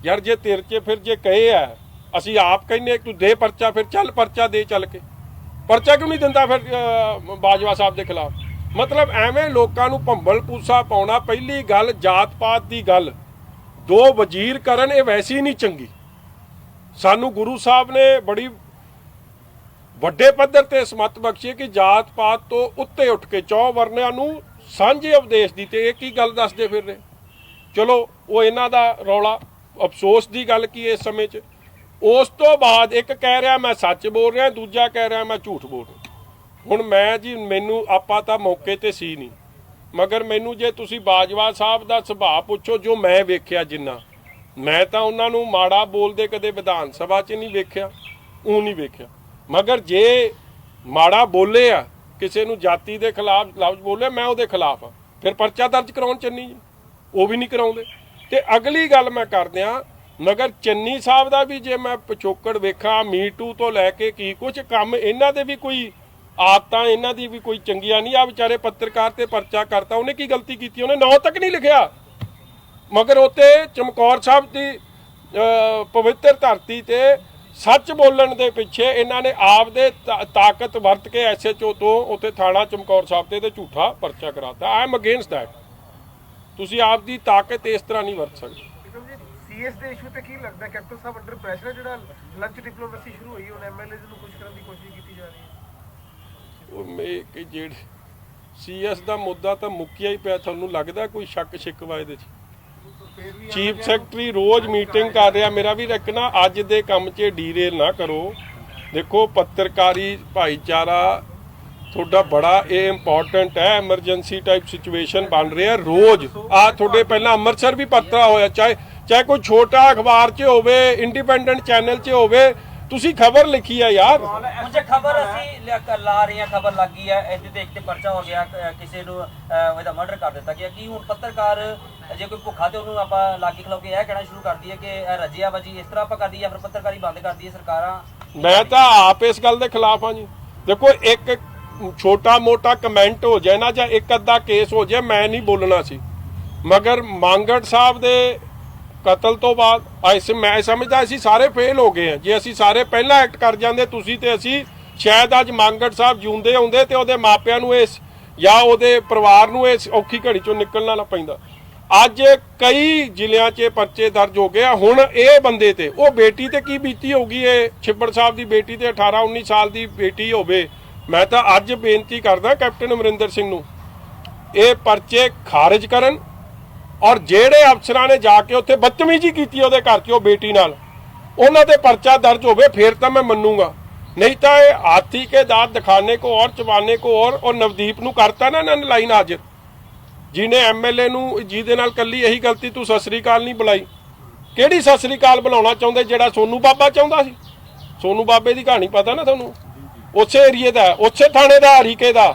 ਯਾਰ, ਜੇ ਤੇਰੇ 'ਚ ਫਿਰ ਜੇ ਕਹੇ ਆ, ਅਸੀਂ ਆਪ ਕਹਿੰਦੇ ਤੂੰ ਦੇ ਪਰਚਾ, ਫਿਰ ਚੱਲ ਪਰਚਾ ਦੇ, ਚੱਲ ਕੇ ਪਰਚਾ ਕਿਉਂ ਨਹੀਂ ਦਿੰਦਾ ਫਿਰ ਬਾਜਵਾ ਸਾਹਿਬ ਦੇ ਖਿਲਾਫ? ਮਤਲਬ ਐਵੇਂ ਲੋਕਾਂ ਨੂੰ ਭੰਬਲ ਪੂਸਾ ਪਾਉਣਾ। ਪਹਿਲੀ ਗੱਲ ਜਾਤ ਪਾਤ ਦੀ ਗੱਲ 2 ਵਜ਼ੀਰ ਕਰਨ, ਇਹ ਵੈਸੀ ਨਹੀਂ ਚੰਗੀ। ਸਾਨੂੰ ਗੁਰੂ ਸਾਹਿਬ ਨੇ ਬੜੀ ਵੱਡੇ ਪੱਧਰ ਤੇ ਸਮਤ ਬਖਸ਼ੀ ਕਿ ਜਾਤ ਪਾਤ ਤੋਂ ਉੱਤੇ ਉੱਠ ਕੇ 4 ਵਰਨਿਆਂ ਨੂੰ ਸਾਂਝੇ ਉਪਦੇਸ਼ ਦੀ, ਤੇ ਇਹ ਕੀ ਗੱਲ ਦੱਸਦੇ ਫਿਰ ਰਹੇ। ਚਲੋ ਉਹ ਇਹਨਾਂ ਦਾ ਰੌਲਾ, ਅਫਸੋਸ ਦੀ ਗੱਲ ਕੀ ਇਸ ਸਮੇਂ 'ਚ। ਉਸ ਤੋਂ ਬਾਅਦ ਇੱਕ ਕਹਿ ਰਿਹਾ ਮੈਂ ਸੱਚ ਬੋਲ ਰਿਹਾ, ਦੂਜਾ ਕਹਿ ਰਿਹਾ ਮੈਂ ਝੂਠ ਬੋਲ ਰਿਹਾ। ਹੁਣ ਮੈਂ ਜੀ, ਮੈਨੂੰ ਆਪਾਂ ਤਾਂ ਮੌਕੇ ਤੇ ਸੀ ਨਹੀਂ, ਮਗਰ ਮੈਨੂੰ ਜੇ ਤੁਸੀਂ ਬਾਜਵਾ ਸਾਹਿਬ ਦਾ ਸੁਭਾਅ ਪੁੱਛੋ, ਜੋ ਮੈਂ ਵੇਖਿਆ, ਜਿੰਨਾ ਮੈਂ ਤਾਂ ਉਹਨਾਂ ਨੂੰ ਮਾੜਾ ਬੋਲਦੇ ਕਦੇ ਵਿਧਾਨ ਸਭਾ 'ਚ ਨਹੀਂ ਵੇਖਿਆ, ਉਹ ਨਹੀਂ ਵੇਖਿਆ। ਮਗਰ ਜੇ ਮਾੜਾ ਬੋਲੇ ਆ, ਕਿਸੇ ਨੂੰ ਜਾਤੀ ਦੇ ਖਿਲਾਫ ਲਫ਼ਜ਼ ਬੋਲੇ, ਮੈਂ ਉਹਦੇ ਖਿਲਾਫ ਆ, ਫਿਰ ਪਰਚਾ ਦਰਜ ਕਰਾਉਣ ਚੰਨੀ ਜੀ, ਉਹ ਵੀ ਨਹੀਂ ਕਰਾਉਂਦੇ। ਤੇ ਅਗਲੀ ਗੱਲ ਮੈਂ ਕਰਦਿਆਂ, ਮਗਰ ਚੰਨੀ ਸਾਹਿਬ ਦਾ ਵੀ ਜੇ ਮੈਂ ਪਿਛੋਕੜ ਵੇਖਾਂ, ਮੀਟੂ ਤੋਂ ਲੈ ਕੇ ਕੀ ਕੁਝ ਕੰਮ, ਇਹਨਾਂ ਦੇ ਵੀ ਕੋਈ ਆਦਤਾਂ ਇਹਨਾਂ ਦੀ ਵੀ ਕੋਈ ਚੰਗੀਆਂ ਨਹੀਂ। ਆ ਵਿਚਾਰੇ ਪੱਤਰਕਾਰ ਤੇ ਪਰਚਾ ਕਰਤਾ, ਉਹਨੇ ਕੀ ਗਲਤੀ ਕੀਤੀ? ਉਹਨੇ ਨਾਂ ਤੱਕ ਨਹੀਂ ਲਿਖਿਆ, ਮਗਰ ਉੱਤੇ ਚਮਕੌਰ ਸਾਹਿਬ ਦੀ ਪਵਿੱਤਰ ਧਰਤੀ ਤੇ ਸੱਚ ਬੋਲਣ ਦੇ ਪਿੱਛੇ ਇਹਨਾਂ ਨੇ ਆਪਦੇ ਤਾਕਤ ਵਰਤ ਕੇ SHO ਤੋਂ ਉੱਥੇ ਥਾਣਾ ਚਮਕੌਰ ਸਾਹਿਬ ਤੇ ਝੂਠਾ ਪਰਚਾ ਕਰਾਤਾ। I am against that. ਤੁਸੀਂ ਆਪਦੀ ਤਾਕਤ ਇਸ ਤਰ੍ਹਾਂ ਨਹੀਂ ਵਰਤ ਸਕਦੇ। ਸੀਐਸ ਦੇ ਇਸ਼ੂ ਤੇ ਕੀ ਲੱਗਦਾ ਕੈਪਟਨ ਸਾਹਿਬ ਅੰਡਰ ਪ੍ਰੈਸ਼ਰ, ਜਿਹੜਾ ਲੰਚ ਡਿਪਲੋਮੇਸੀ ਸ਼ੁਰੂ ਹੋਈ, ਹੁਣ ਐਮਐਲਏ ਨੂੰ ਖੁਸ਼ ਕਰਨ ਦੀ ਕੋਸ਼ਿਸ਼ ਕੀਤੀ ਜਾ ਰਹੀ ਹੈ? ਉਹ ਜਿਹੜੇ CS ਦਾ ਮੁੱਦਾ ਤਾਂ ਮੁੱਕਿਆ ਹੀ ਪਿਆ। ਤੁਹਾਨੂੰ ਲੱਗਦਾ ਕੋਈ ਸ਼ੱਕ ਸ਼ਿਕਵਾ ਇਹਦੇ 'ਚ? ਚੀਫ ਸੈਕਟਰੀ ਰੋਜ਼ ਮੀਟਿੰਗ ਕਰ ਰਿਹਾ। ਮੇਰਾ ਵੀ ਰੱਖਣਾ, ਅੱਜ ਦੇ ਕੰਮ 'ਚ ਡੀਰੇਲ ਨਾ ਕਰੋ। ਦੇਖੋ ਪੱਤਰਕਾਰੀ ਭਾਈਚਾਰਾ ਤੁਹਾਡਾ ਬੜਾ ਇਹ ਇੰਪੋਰਟੈਂਟ ਹੈ। ਐਮਰਜੈਂਸੀ ਟਾਈਪ ਸਿਚੁਏਸ਼ਨ ਬਣ ਰਿਹਾ ਰੋਜ਼। ਆ ਤੁਹਾਡੇ ਪਹਿਲਾਂ ਅੰਮ੍ਰਿਤਸਰ ਵੀ ਪੱਤਰਾ ਹੋਇਆ, ਚਾਹੇ ਕੋਈ ਛੋਟਾ ਅਖਬਾਰ 'ਚ ਹੋਵੇ, ਇੰਡੀਪੈਂਡੈਂਟ ਚੈਨਲ 'ਚ ਹੋਵੇ, ਤੁਸੀਂ ਖਬਰ ਲਿਖੀ ਹੈ ਯਾਰ। ਮੁਝੇ ਖਬਰ ਅਸੀਂ ਲਾ ਰਹੇ ਹਾਂ, ਖਬਰ ਲੱਗ ਗਈ ਹੈ, ਇਹਦੇ ਤੇ ਇੱਕ ਤੇ ਪਰਚਾ ਹੋ ਗਿਆ, ਕਿਸੇ ਨੂੰ ਉਹਦਾ ਮਰਡਰ ਕਰ ਦਿੱਤਾ ਗਿਆ। ਕੀ ਹੁਣ ਪੱਤਰਕਾਰ ਜੇ ਕੋਈ ਭੁੱਖਾ ਤੇ ਉਹਨੂੰ ਆਪਾਂ ਲਾਗੀ ਖਲੋ ਕੇ ਇਹ ਕਹਿਣਾ ਸ਼ੁਰੂ ਕਰ ਦਈਏ ਕਿ ਰਜਿਆ ਵਜੀ ਇਸ ਤਰ੍ਹਾਂ ਆਪਾਂ ਕਰ ਦਈਏ, ਫਿਰ ਪੱਤਰਕਾਰੀ ਬੰਦ ਕਰ ਦਈਏ ਸਰਕਾਰਾਂ? ਮੈਂ ਤਾਂ ਆਪ ਇਸ ਗੱਲ ਦੇ ਖਿਲਾਫ ਹਾਂ ਜੀ। ਦੇਖੋ ਇੱਕ ਛੋਟਾ ਮੋਟਾ ਕਮੈਂਟ ਹੋ ਜਾਏ ਨਾ, ਜਾਂ ਇੱਕ ਅੱਧਾ ਕੇਸ ਹੋ ਜਾਏ, ਮੈਂ ਨਹੀਂ ਬੋਲਣਾ ਸੀ। ਮਗਰ ਮੰਗੜ ਸਾਹਿਬ ਦੇ ਕਤਲ ਤੋਂ ਬਾਅਦ ਮੈਂ ਸਮਝਦਾ ਅਸੀਂ ਸਾਰੇ ਫੇਲ ਹੋ ਗਏ ਹਾਂ। ਜੇ ਅਸੀਂ ਸਾਰੇ ਪਹਿਲਾਂ ਐਕਟ ਕਰ ਜਾਂਦੇ, ਤੁਸੀਂ ਤੇ ਅਸੀਂ, ਸ਼ਾਇਦ ਅੱਜ ਮੰਗੜ ਸਾਹਿਬ ਜਿਉਂਦੇ ਹੁੰਦੇ ਤੇ ਉਹਦੇ ਮਾਪਿਆਂ ਨੂੰ ਇਸ ਜਾਂ ਉਹਦੇ ਪਰਿਵਾਰ ਨੂੰ ਇਸ ਔਖੀ ਘੜੀ ਚੋਂ ਨਿਕਲਣਾ ਨਾ ਪੈਂਦਾ। ਅੱਜ ਕਈ ਜ਼ਿਲ੍ਹਿਆਂ 'ਚ ਪਰਚੇ ਦਰਜ ਹੋ ਗਏ। ਹੁਣ ਇਹ ਬੰਦੇ ਤੇ, ਉਹ ਬੇਟੀ ਤੇ ਕੀ ਬੀਤੀ ਹੋਊਗੀ? ਇਹ ਛਿੱਬੜ ਸਾਹਿਬ ਦੀ ਬੇਟੀ ਤੇ 18-19 ਸਾਲ ਦੀ ਬੇਟੀ ਹੋਵੇ। ਮੈਂ ਤਾਂ ਅੱਜ ਬੇਨਤੀ ਕਰਦਾ ਕੈਪਟਨ ਅਮਰਿੰਦਰ ਸਿੰਘ ਨੂੰ, ਇਹ ਪਰਚੇ ਖਾਰਜ ਕਰਨ, ਔਰ ਜਿਹੜੇ ਅਫਸਰਾਂ ਨੇ ਜਾ ਕੇ ਉੱਥੇ ਬਦਤਮੀਜ਼ੀ ਕੀਤੀ ਉਹਦੇ ਘਰ 'ਚ ਉਹ ਬੇਟੀ ਨਾਲ, ਉਹਨਾਂ ਤੇ ਪਰਚਾ ਦਰਜ ਹੋਵੇ, ਫਿਰ ਤਾਂ ਮੈਂ ਮੰਨੂਗਾ। ਨਹੀਂ ਤਾਂ ਇਹ ਹਾਥੀ ਕੇ ਦਾंत ਦਿਖਾਣੇ ਕੋ ਔਰ ਚਬਾਣੇ ਕੋ ਔਰ ਨਵਦੀਪ ਨੂੰ ਕਰਤਾ ਨਾ ਇਹਨਾਂ ਨੇ ਲਾਈਨ ਹਾਜ਼ਰ, ਜਿਹਨੇ MLA ਨੂੰ, ਜਿਹਦੇ ਨਾਲ ਕੱਲੀ ਇਹੀ ਗਲਤੀ, ਤੂੰ ਸਤਿ ਸ੍ਰੀ ਅਕਾਲ ਨਹੀਂ ਬੁਲਾਈ। ਕਿਹੜੀ ਸਤਿ ਸ੍ਰੀ ਅਕਾਲ ਬੁਲਾਉਣਾ ਚਾਹੁੰਦੇ? ਜਿਹੜਾ ਸੋਨੂ ਬਾਬਾ ਚਾਹੁੰਦਾ ਸੀ। ਸੋਨੂ ਬਾਬੇ ਦੀ ਕਹਾਣੀ ਪਤਾ ਨਾ ਤੁਹਾਨੂੰ? ਉਸੇ ਏਰੀਏ ਦਾ, ਉਸੇ ਥਾਣੇ ਦਾ, ਹਰੀਕੇ ਦਾ,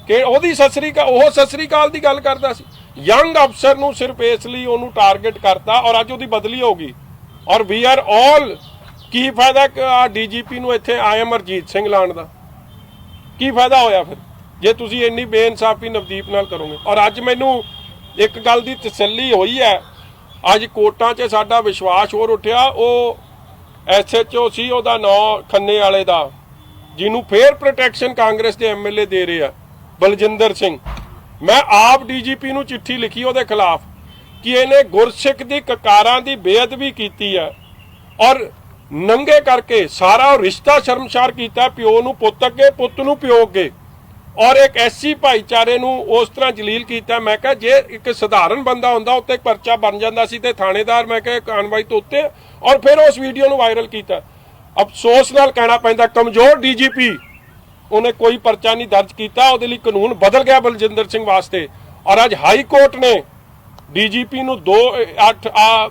ਕਿ ਉਹਦੀ ਸਤਿ ਸ੍ਰੀ ਅਕਾਲ, ਉਹ ਸਤਿ ਸ੍ਰੀ ਅਕਾਲ ਦੀ ਗੱਲ ਕਰਦਾ ਸੀ। ਯੰਗ ਅਫਸਰ ਨੂੰ ਸਿਰਫ ਇਸ ਲਈ ਉਹਨੂੰ ਟਾਰਗੇਟ ਕਰਤਾ, ਔਰ ਅੱਜ ਉਹਦੀ ਬਦਲੀ ਹੋ ਗਈ। ਔਰ ਵੀ ਆਰ ਆਲ, ਕੀ ਫਾਇਦਾ DGP ਨੂੰ ਇੱਥੇ ਅਮਰਜੀਤ ਸਿੰਘ ਲਾਉਣ ਦਾ? ਕੀ ਫਾਇਦਾ ਹੋਇਆ ਫਿਰ ਜੇ ਤੁਸੀਂ ਇੰਨੀ ਬੇਇਨਸਾਫੀ ਨਵਦੀਪ ਨਾਲ ਕਰੋਗੇ? ਔਰ ਅੱਜ ਮੈਨੂੰ ਇੱਕ ਗੱਲ ਦੀ ਤਸੱਲੀ ਹੋਈ ਹੈ, ਅੱਜ ਕੋਰਟਾਂ 'ਚ ਸਾਡਾ ਵਿਸ਼ਵਾਸ ਹੋਰ ਉੱਠਿਆ। ਉਹ SHO ਸੀ, ਉਹਦਾ ਨਾਂ ਖੰਨੇ ਵਾਲੇ ਦਾ, ਜਿਹਨੂੰ ਫੇਰ ਪ੍ਰੋਟੈਕਸ਼ਨ ਕਾਂਗਰਸ ਦੇ MLA ਦੇ ਰਹੇ ਆ, ਬਲਜਿੰਦਰ ਸਿੰਘ। ਮੈਂ ਆਪ DGP ਨੂੰ ਚਿੱਠੀ ਲਿਖੀ ਉਹਦੇ ਖਿਲਾਫ ਕਿ ਇਹਨੇ ਗੁਰਸਿੱਖ ਦੀ ਕਕਾਰਾਂ ਦੀ ਬੇਅਦਬੀ ਕੀਤੀ ਹੈ, ਔਰ ਨੰਗੇ ਕਰਕੇ ਸਾਰਾ ਰਿਸ਼ਤਾ ਸ਼ਰਮਸ਼ਾਰ ਕੀਤਾ, ਪਿਓ ਨੂੰ ਪੁੱਤ ਅੱਗੇ, ਪੁੱਤ ਨੂੰ ਪਿਓ ਅੱਗੇ, ਔਰ ਇੱਕ SC ਭਾਈਚਾਰੇ ਨੂੰ ਉਸ ਤਰ੍ਹਾਂ ਜਲੀਲ ਕੀਤਾ। ਮੈਂ ਕਿਹਾ ਜੇ ਇੱਕ ਸਧਾਰਨ ਬੰਦਾ ਹੁੰਦਾ ਉੱਤੇ ਪਰਚਾ ਬਣ ਜਾਂਦਾ ਸੀ, ਤੇ ਥਾਣੇਦਾਰ ਮੈਂ ਕਿਹਾ ਕਾਰਵਾਈ ਤੋਂ ਉੱਤੇ, ਔਰ ਫਿਰ ਉਸ ਵੀਡੀਓ ਨੂੰ ਵਾਇਰਲ ਕੀਤਾ। ਅਫਸੋਸ ਨਾਲ ਕਹਿਣਾ ਪੈਂਦਾ ਕਮਜ਼ੋਰ DGP, ਉਹਨੇ ਕੋਈ ਪਰਚਾ ਨਹੀਂ ਦਰਜ ਕੀਤਾ। ਉਹਦੇ ਲਈ ਕਾਨੂੰਨ ਬਦਲ ਗਿਆ ਬਲਜਿੰਦਰ ਸਿੰਘ ਵਾਸਤੇ। ਔਰ ਅੱਜ ਹਾਈ ਕੋਰਟ ਨੇ DGP ਨੂੰ 2/8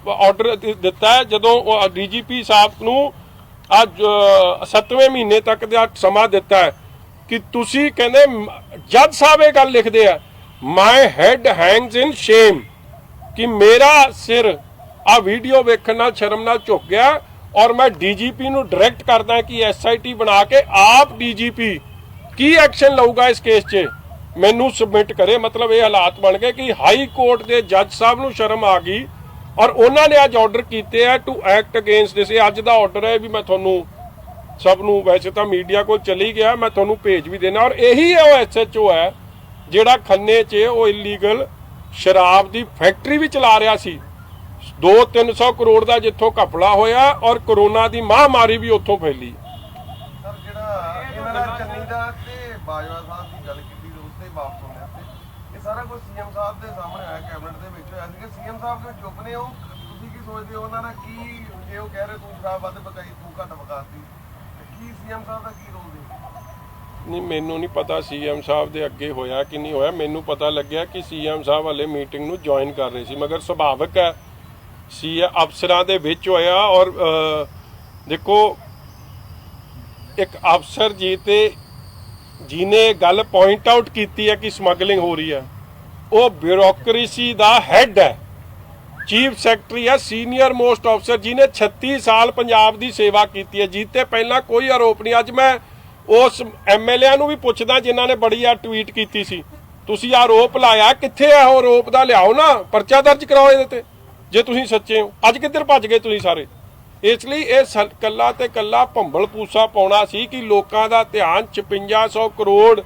ਆਰਡਰ ਦਿੱਤਾ ਹੈ, ਜਦੋਂ DGP ਸਾਹਿਬ ਨੂੰ ਅੱਜ 7ਵੇਂ ਮਹੀਨੇ ਤੱਕ ਦਾ ਸਮਾਂ ਦਿੱਤਾ ਹੈ ਕਿ ਤੁਸੀਂ ਕਹਿੰਦੇ ਜੱਜ ਸਾਹਿਬ ਇਹ ਗੱਲ ਲਿਖਦੇ ਆ ਮਾਈ ਹੈਡ ਹੈਂਗਸ ਇਨ ਸ਼ੇਮ ਕਿ ਮੇਰਾ ਸਿਰ ਆ ਵੀਡੀਓ ਵੇਖਣ ਨਾਲ ਸ਼ਰਮ ਨਾਲ ਝੁਕ ਗਿਆ ਔਰ ਮੈਂ ਡੀਜੀਪੀ ਨੂੰ ਡਾਇਰੈਕਟ ਕਰਦਾ ਕਿ ਐਸਆਈਟੀ ਬਣਾ ਕੇ ਆਪ ਡੀਜੀਪੀ ਕੀ ਐਕਸ਼ਨ ਲਊਗਾ ਇਸ ਕੇਸ 'ਚ ਮੈਨੂੰ ਸਬਮਿਟ ਕਰੇ। ਮਤਲਬ ਇਹ ਹਾਲਾਤ ਬਣ ਗਏ ਕਿ ਹਾਈ ਕੋਰਟ ਦੇ ਜੱਜ ਸਾਹਿਬ ਨੂੰ ਸ਼ਰਮ ਆ ਗਈ ਔਰ ਉਹਨਾਂ ਨੇ ਅੱਜ ਆਰਡਰ ਕੀਤੇ ਆ ਟੂ ਐਕਟ ਅਗੇਂਸਟ ਦਿਸ। ਅੱਜ ਦਾ ਆਰਡਰ ਹੈ ਵੀ ਮੈਂ ਤੁਹਾਨੂੰ ਸਭ ਨੂੰ, ਵੈਸੇ ਤਾਂ ਮੀਡੀਆ ਕੋਲ ਚਲੀ ਗਿਆ, ਮੈਂ ਤੁਹਾਨੂੰ ਭੇਜ ਵੀ ਦੇਣਾ। ਔਰ ਇਹੀ ਹੈ ਉਹ ਐਸਐਚਓ ਹੈ ਜਿਹੜਾ ਖੰਨੇ 'ਚ ਉਹ ਇਲੀਗਲ ਸ਼ਰਾਬ ਦੀ ਫੈਕਟਰੀ ਵੀ ਚਲਾ ਰਿਹਾ ਸੀ। 200-300 ਕਰੋੜ ਦਾ ਜਿੱਥੋਂ ਘਪਲਾ ਹੋਇਆ ਔਰ ਕਰੋਨਾ ਦੀ ਮਹਾਮਾਰੀ ਵੀ ਉੱਥੋਂ ਫੈਲੀ। ਸਰ ਜਿਹੜਾ ਇਹਨਾਂ ਦਾ ਚੰਨੀ ਦਾ ਤੇ ਬਾਜਵਾ ਸਾਹਿਬ ਦੀ ਗੱਲ ਕੀਤੀ ਉਸ ਤੇ ਵਾਪਸ ਹੋਣੇ ਤੇ ਇਹ ਸਾਰਾ ਕੁਝ ਸੀਐਮ ਸਾਹਿਬ ਦੇ ਸਾਹਮਣੇ ਆਇਆ, ਕੈਬਨਿਟ ਦੇ ਵਿੱਚ ਹੋਇਆ ਸੀ ਕਿ ਸੀਐਮ ਸਾਹਿਬ ਜੋ ਚੁੱਪ ਨੇ ਉਹ ਤੁਸੀਂ ਕੀ ਸੋਚਦੇ ਹੋ ਉਹਨਾਂ ਦਾ ਕੀ, ਜੇ ਉਹ ਕਹਿ ਰਹੇ ਤੂੰ ਸ਼ਰਾਬ ਵੱਧ ਪਕਾਈ ਤੂੰ ਘੱਟ ਪਕਾਤੀ, ਕੀ ਸੀਐਮ ਸਾਹਿਬ ਦਾ ਕੀ ਰੋਲ ਦੇ? ਨਹੀਂ ਮੈਨੂੰ ਨਹੀਂ ਪਤਾ ਸੀਐਮ ਸਾਹਿਬ ਦੇ ਅੱਗੇ ਹੋਇਆ ਕਿ ਨਹੀਂ ਹੋਇਆ। ਮੈਨੂੰ ਪਤਾ ਲੱਗਿਆ ਕਿ ਸੀਐਮ ਸਾਹਿਬ ਵਾਲੇ ਮੀਟਿੰਗ ਨੂੰ ਜੁਆਇਨ ਕਰ ਰਹੇ ਸੀ, ਮਗਰ ਸੁਭਾਵਿਕ ਹੈ ਸੀ ਅਫਸਰਾਂ ਦੇ ਵਿੱਚ ਹੋਇਆ। ਔਰ ਦੇਖੋ ਇੱਕ ਅਫਸਰ ਜੀ ਤੇ ਜਿਹਨੇ ਗੱਲ ਪੁਆਇੰਟ ਆਊਟ ਕੀਤੀ ਹੈ ਕਿ ਸਮਗਲਿੰਗ ਹੋ ਰਹੀ ਹੈ ਉਹ ਬਿਊਰੋਕ੍ਰੇਸੀ ਦਾ ਹੈਡ ਹੈ, ਚੀਫ ਸੈਕਟਰੀ ਹੈ, ਸੀਨੀਅਰ ਮੋਸਟ ਅਫਸਰ ਜਿਹਨੇ 36 ਸਾਲ ਪੰਜਾਬ ਦੀ ਸੇਵਾ ਕੀਤੀ ਹੈ। ਜਿੱਤੇ ਪਹਿਲਾਂ ਕੋਈ ਆਰੋਪ ਨਹੀਂ। ਅੱਜ ਮੈਂ ਉਸ ਐਮਐਲਏ ਨੂੰ ਵੀ ਪੁੱਛਦਾ ਜਿਨ੍ਹਾਂ ਨੇ ਬੜੀ ਆ ਟਵੀਟ ਕੀਤੀ ਸੀ, ਤੁਸੀਂ ਆਰੋਪ ਲਾਇਆ ਕਿੱਥੇ ਹੈ ਉਹ ਆਰੋਪ ਦਾ, ਲਿਆਓ ਨਾ ਪਰਚਾ ਦਰਜ ਕਰਾਓ ਇਹਦੇ ਤੇ ਜੇ ਤੁਸੀਂ ਸੱਚੇ ਹੋ। ਅੱਜ ਕਿੱਧਰ ਭੱਜ ਗਏ ਤੁਸੀਂ ਸਾਰੇ? ਇਸ ਲਈ ਇਹ ਕੱਲਾ ਤੇ ਕੱਲਾ ਭੰਬਲ ਪੂਸਾ ਪਾਉਣਾ ਸੀ ਕਿ ਲੋਕਾਂ ਦਾ ਧਿਆਨ 5600 ਕਰੋੜ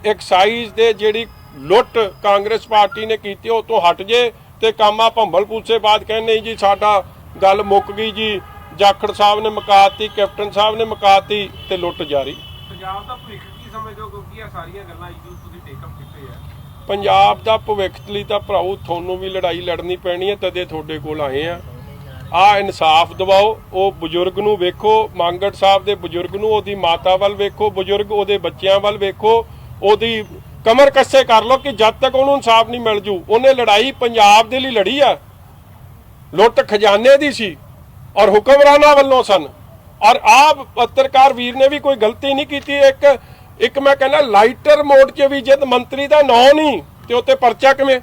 ਐਕਸਾਈਜ਼ ਦੇ ਜਿਹੜੀ ਲੁੱਟ ਕਾਂਗਰਸ ਪਾਰਟੀ ਨੇ ਕੀਤੀ ਉਹ ਤੋਂ ਹਟ ਜੇ ਤੇ ਕਾਮਾ ਭੰਬਲ ਪੂਸੇ ਬਾਅਦ ਕਹਿੰਦੇ ਜੀ ਸਾਡਾ ਗੱਲ ਮੁੱਕ ਗਈ ਜੀ, ਜਾਖੜ ਸਾਹਿਬ ਨੇ ਮੁਕਾਤੀ, ਕੈਪਟਨ ਸਾਹਿਬ ਨੇ ਮੁਕਾਤੀ ਤੇ ਲੁੱਟ ਜਾਰੀ। ਪੰਜਾਬ ਦਾ ਭਵਿੱਖ ਕੀ ਸਮਝੋ ਕਿਉਂਕਿ ਇਹ ਸਾਰੀਆਂ ਗੱਲਾਂ ਜੋ ਤੁਸੀਂ ਟੇਕਅਪ ਕੀਤੇ ਆ? ਪੰਜਾਬ ਦਾ ਭਵਿੱਖ ਲਈ ਤਾਂ ਭਰਾਓ ਤੁਹਾਨੂੰ ਵੀ ਲੜਾਈ ਲੜਨੀ ਪੈਣੀ ਹੈ, ਤਦੇ ਤੁਹਾਡੇ ਕੋਲ ਆਏ ਆ ਇਨਸਾਫ ਦਿਵਾਓ। ਉਹ ਬਜ਼ੁਰਗ ਨੂੰ ਵੇਖੋ, ਮੰਗੜ ਸਾਹਿਬ ਦੇ ਬਜ਼ੁਰਗ ਨੂੰ, ਉਹਦੀ ਮਾਤਾ ਵੱਲ ਵੇਖੋ, ਬਜ਼ੁਰਗ ਉਹਦੇ ਬੱਚਿਆਂ ਵੱਲ ਵੇਖੋ, ਉਹਦੀ ਕਮਰ ਕੱਸੇ ਕਰ ਲਓ ਕਿ ਜਦ ਤੱਕ ਉਹਨੂੰ ਇਨਸਾਫ ਨਹੀਂ ਮਿਲ ਜੂ। ਉਹਨੇ ਲੜਾਈ ਪੰਜਾਬ ਦੇ ਲਈ ਲੜੀ ਆ, ਲੁੱਟ ਖਜ਼ਾਨੇ ਦੀ ਸੀ ਔਰ ਹੁਕਮਰਾਨਾਂ ਵੱਲੋਂ ਸਨ। ਔਰ ਆਪ ਪੱਤਰਕਾਰ ਵੀਰ ਨੇ ਵੀ ਕੋਈ ਗਲਤੀ ਨਹੀਂ ਕੀਤੀ। ਇੱਕ ਮੈਂ ਕਹਿੰਦਾ ਲਾਈਟਰ ਮੋਡ 'ਚ ਵੀ ਜਦ ਮੰਤਰੀ ਦਾ ਨਾਂ ਨਹੀਂ ਤੇ ਉੱਤੇ ਪਰਚਾ ਕਿਵੇਂ?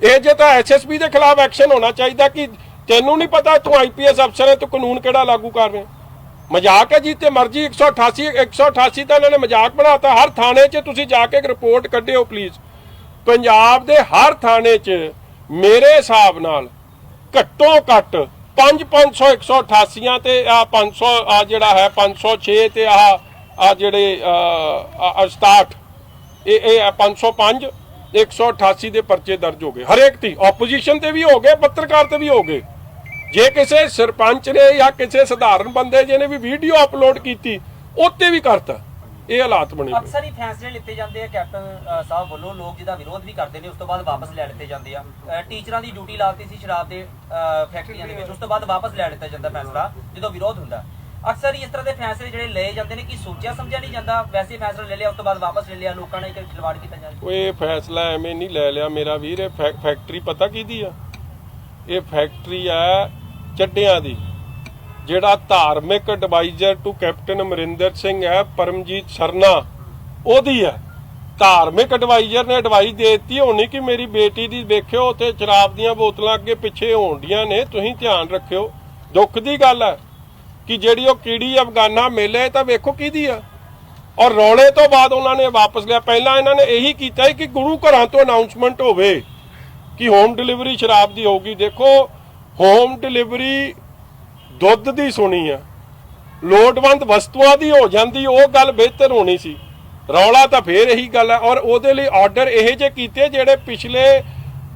ਇਹ ਜੇ ਤਾਂ ਐਸਐਸਪੀ ਦੇ ਖਿਲਾਫ ਐਕਸ਼ਨ ਹੋਣਾ ਚਾਹੀਦਾ ਕਿ ਤੈਨੂੰ ਨਹੀਂ ਪਤਾ ਤੂੰ ਆਈਪੀਐਸ ਅਫਸਰ ਹੈ, ਤੂੰ ਕਾਨੂੰਨ ਕਿਹੜਾ ਲਾਗੂ ਕਰ ਰਿਹਾ? ਮਜ਼ਾਕ ਹੈ ਜੀ ਤੇ ਮਰਜ਼ੀ 188 ਤਾਂ ਇਹਨਾਂ ਨੇ ਮਜ਼ਾਕ ਬਣਾਤਾ। ਹਰ ਥਾਣੇ 'ਚ ਤੁਸੀਂ ਜਾ ਕੇ ਇੱਕ ਰਿਪੋਰਟ ਕੱਢਿਓ ਪਲੀਜ਼। ਪੰਜਾਬ ਦੇ ਹਰ ਥਾਣੇ 'ਚ ਮੇਰੇ ਹਿਸਾਬ ਨਾਲ ਘੱਟੋ ਘੱਟ 500 188 ਤੇ ਆ 500 ਆ ਜਿਹੜਾ ਹੈ 506 ਤੇ ਆ ਜਿਹੜੇ 67 ਇਹ 505 188 ਦੇ ਪਰਚੇ ਦਰਜ ਹੋ ਗਏ ਹਰੇਕ ਦੀ। ਆਪੋਜੀਸ਼ਨ ਤੇ ਵੀ ਹੋ ਗਏ, ਪੱਤਰਕਾਰ ਤੇ ਵੀ ਹੋ ਗਏ। ਜੇ ਕਿਸੇ ਸਰਪੰਚ ਨੇ ਜਾਂ ਕਿਸੇ ਸਧਾਰਨ ਬੰਦੇ ਜਿਹਨੇ ਵੀ ਵੀਡੀਓ ਅਪਲੋਡ ਕੀਤੀ ਉੱਤੇ ਵੀ ਕਰਤਾ। ਇਹ ਹਾਲਾਤ ਬਣੇ ਹੋਏ। ਅਕਸਰ ਹੀ ਫੈਸਲੇ ਲਿੱਤੇ ਜਾਂਦੇ ਆ ਕੈਪਟਨ ਸਾਹਿਬ ਵੱਲੋਂ, ਲੋਕ ਜਿਹਦਾ ਵਿਰੋਧ ਵੀ ਕਰਦੇ ਨੇ ਉਸ ਤੋਂ ਬਾਅਦ ਵਾਪਸ ਲੈ ਲਿੱਤੇ ਜਾਂਦੇ ਆ। ਟੀਚਰਾਂ ਦੀ ਡਿਊਟੀ ਲਾਤੀ ਸੀ ਸ਼ਰਾਬ ਦੇ ਫੈਕਟਰੀਆਂ ਦੇ ਵਿੱਚ, ਉਸ ਤੋਂ ਬਾਅਦ ਵਾਪਸ ਲੈ ਲਿੱਤਾ ਜਾਂਦਾ ਫੈਸਲਾ ਜਦੋਂ ਵਿਰੋਧ ਹੁੰਦਾ। ਅਕਸਰ ਹੀ ਇਸ ਤਰ੍ਹਾਂ ਦੇ ਫੈਸਲੇ ਜਿਹੜੇ ਲਏ ਜਾਂਦੇ ਨੇ ਕਿ ਸੋਚਿਆ ਸਮਝਿਆ ਨਹੀਂ ਜਾਂਦਾ, ਵੈਸੇ ਫੈਸਲਾ ਲੈ ਲਿਆ ਉਸ ਤੋਂ ਬਾਅਦ ਵਾਪਸ ਲੈ ਲਿਆ, ਲੋਕਾਂ ਨੇ ਖਿਲਵਾੜ ਕੀਤਾ ਜਾਂਦਾ। ਇਹ ਫੈਸਲਾ ਐਵੇਂ ਨਹੀਂ ਲੈ ਲਿਆ ਮੇਰਾ ਵੀਰ। ਇਹ ਫੈਕਟਰੀ ਪਤਾ ਕਿਹਦੀ ਆ? ਇਹ ਫੈਕਟਰੀ ਆ ਚੱਡਿਆਂ ਦੀ। ਜਿਹੜਾ ਧਾਰਮਿਕ advisor to captain Amarinder Singh ਹੈ ਪਰਮਜੀਤ ਸਰਨਾ, ਉਹਦੀ ਹੈ। ਧਾਰਮਿਕ ਐਡਵਾਈਜ਼ਰ ਨੇ ਐਡਵਾਈਸ ਦੇ ਦਿੱਤੀ ਹੋਣੀ ਕਿ ਮੇਰੀ ਬੇਟੀ ਦੀ ਵੇਖਿਓ ਉੱਥੇ ਸ਼ਰਾਬ ਦੀਆਂ ਬੋਤਲਾਂ ਅੱਗੇ ਪਿੱਛੇ ਹੋਣਡੀਆਂ ਨੇ, ਤੁਸੀਂ ਧਿਆਨ ਰੱਖਿਓ। ਦੁੱਖ ਦੀ ਗੱਲ ਹੈ ਕਿ ਜਿਹੜੀ ਉਹ ਕੀੜੀ ਅਫਗਾਨਾ ਮੇਲੇ ਤਾਂ ਵੇਖੋ ਕਿਹਦੀ ਆ। ਔਰ ਰੌਲੇ ਤੋਂ ਬਾਅਦ ਉਹਨਾਂ ਨੇ ਵਾਪਸ ਲਿਆ। ਪਹਿਲਾਂ ਇਹਨਾਂ ਨੇ ਇਹੀ ਕੀਤਾ ਕਿ ਗੁਰੂ ਘਰਾਂ ਤੋਂ ਅਨਾਉਂਸਮੈਂਟ ਹੋਵੇ ਕਿ ਹੋਮ ਡਿਲੀਵਰੀ ਸ਼ਰਾਬ ਦੀ ਹੋਊਗੀ। ਦੇਖੋ ਹੋਮ ਡਿਲੀਵਰੀ ਦੁੱਧ ਦੀ ਸੁਣੀ ਆ, ਲੋੜਵੰਦ ਵਸਤੂਆਂ ਦੀ ਹੋ ਜਾਂਦੀ, ਉਹ ਗੱਲ ਬਿਹਤਰ ਹੋਣੀ ਸੀ। ਰੌਲਾ ਤਾਂ ਫੇਰ ਇਹੀ ਗੱਲ ਹੈ। ਔਰ ਉਹਦੇ ਲਈ ਆਰਡਰ ਇਹ ਜਿਹੇ ਕੀਤੇ ਜਿਹੜੇ ਪਿਛਲੇ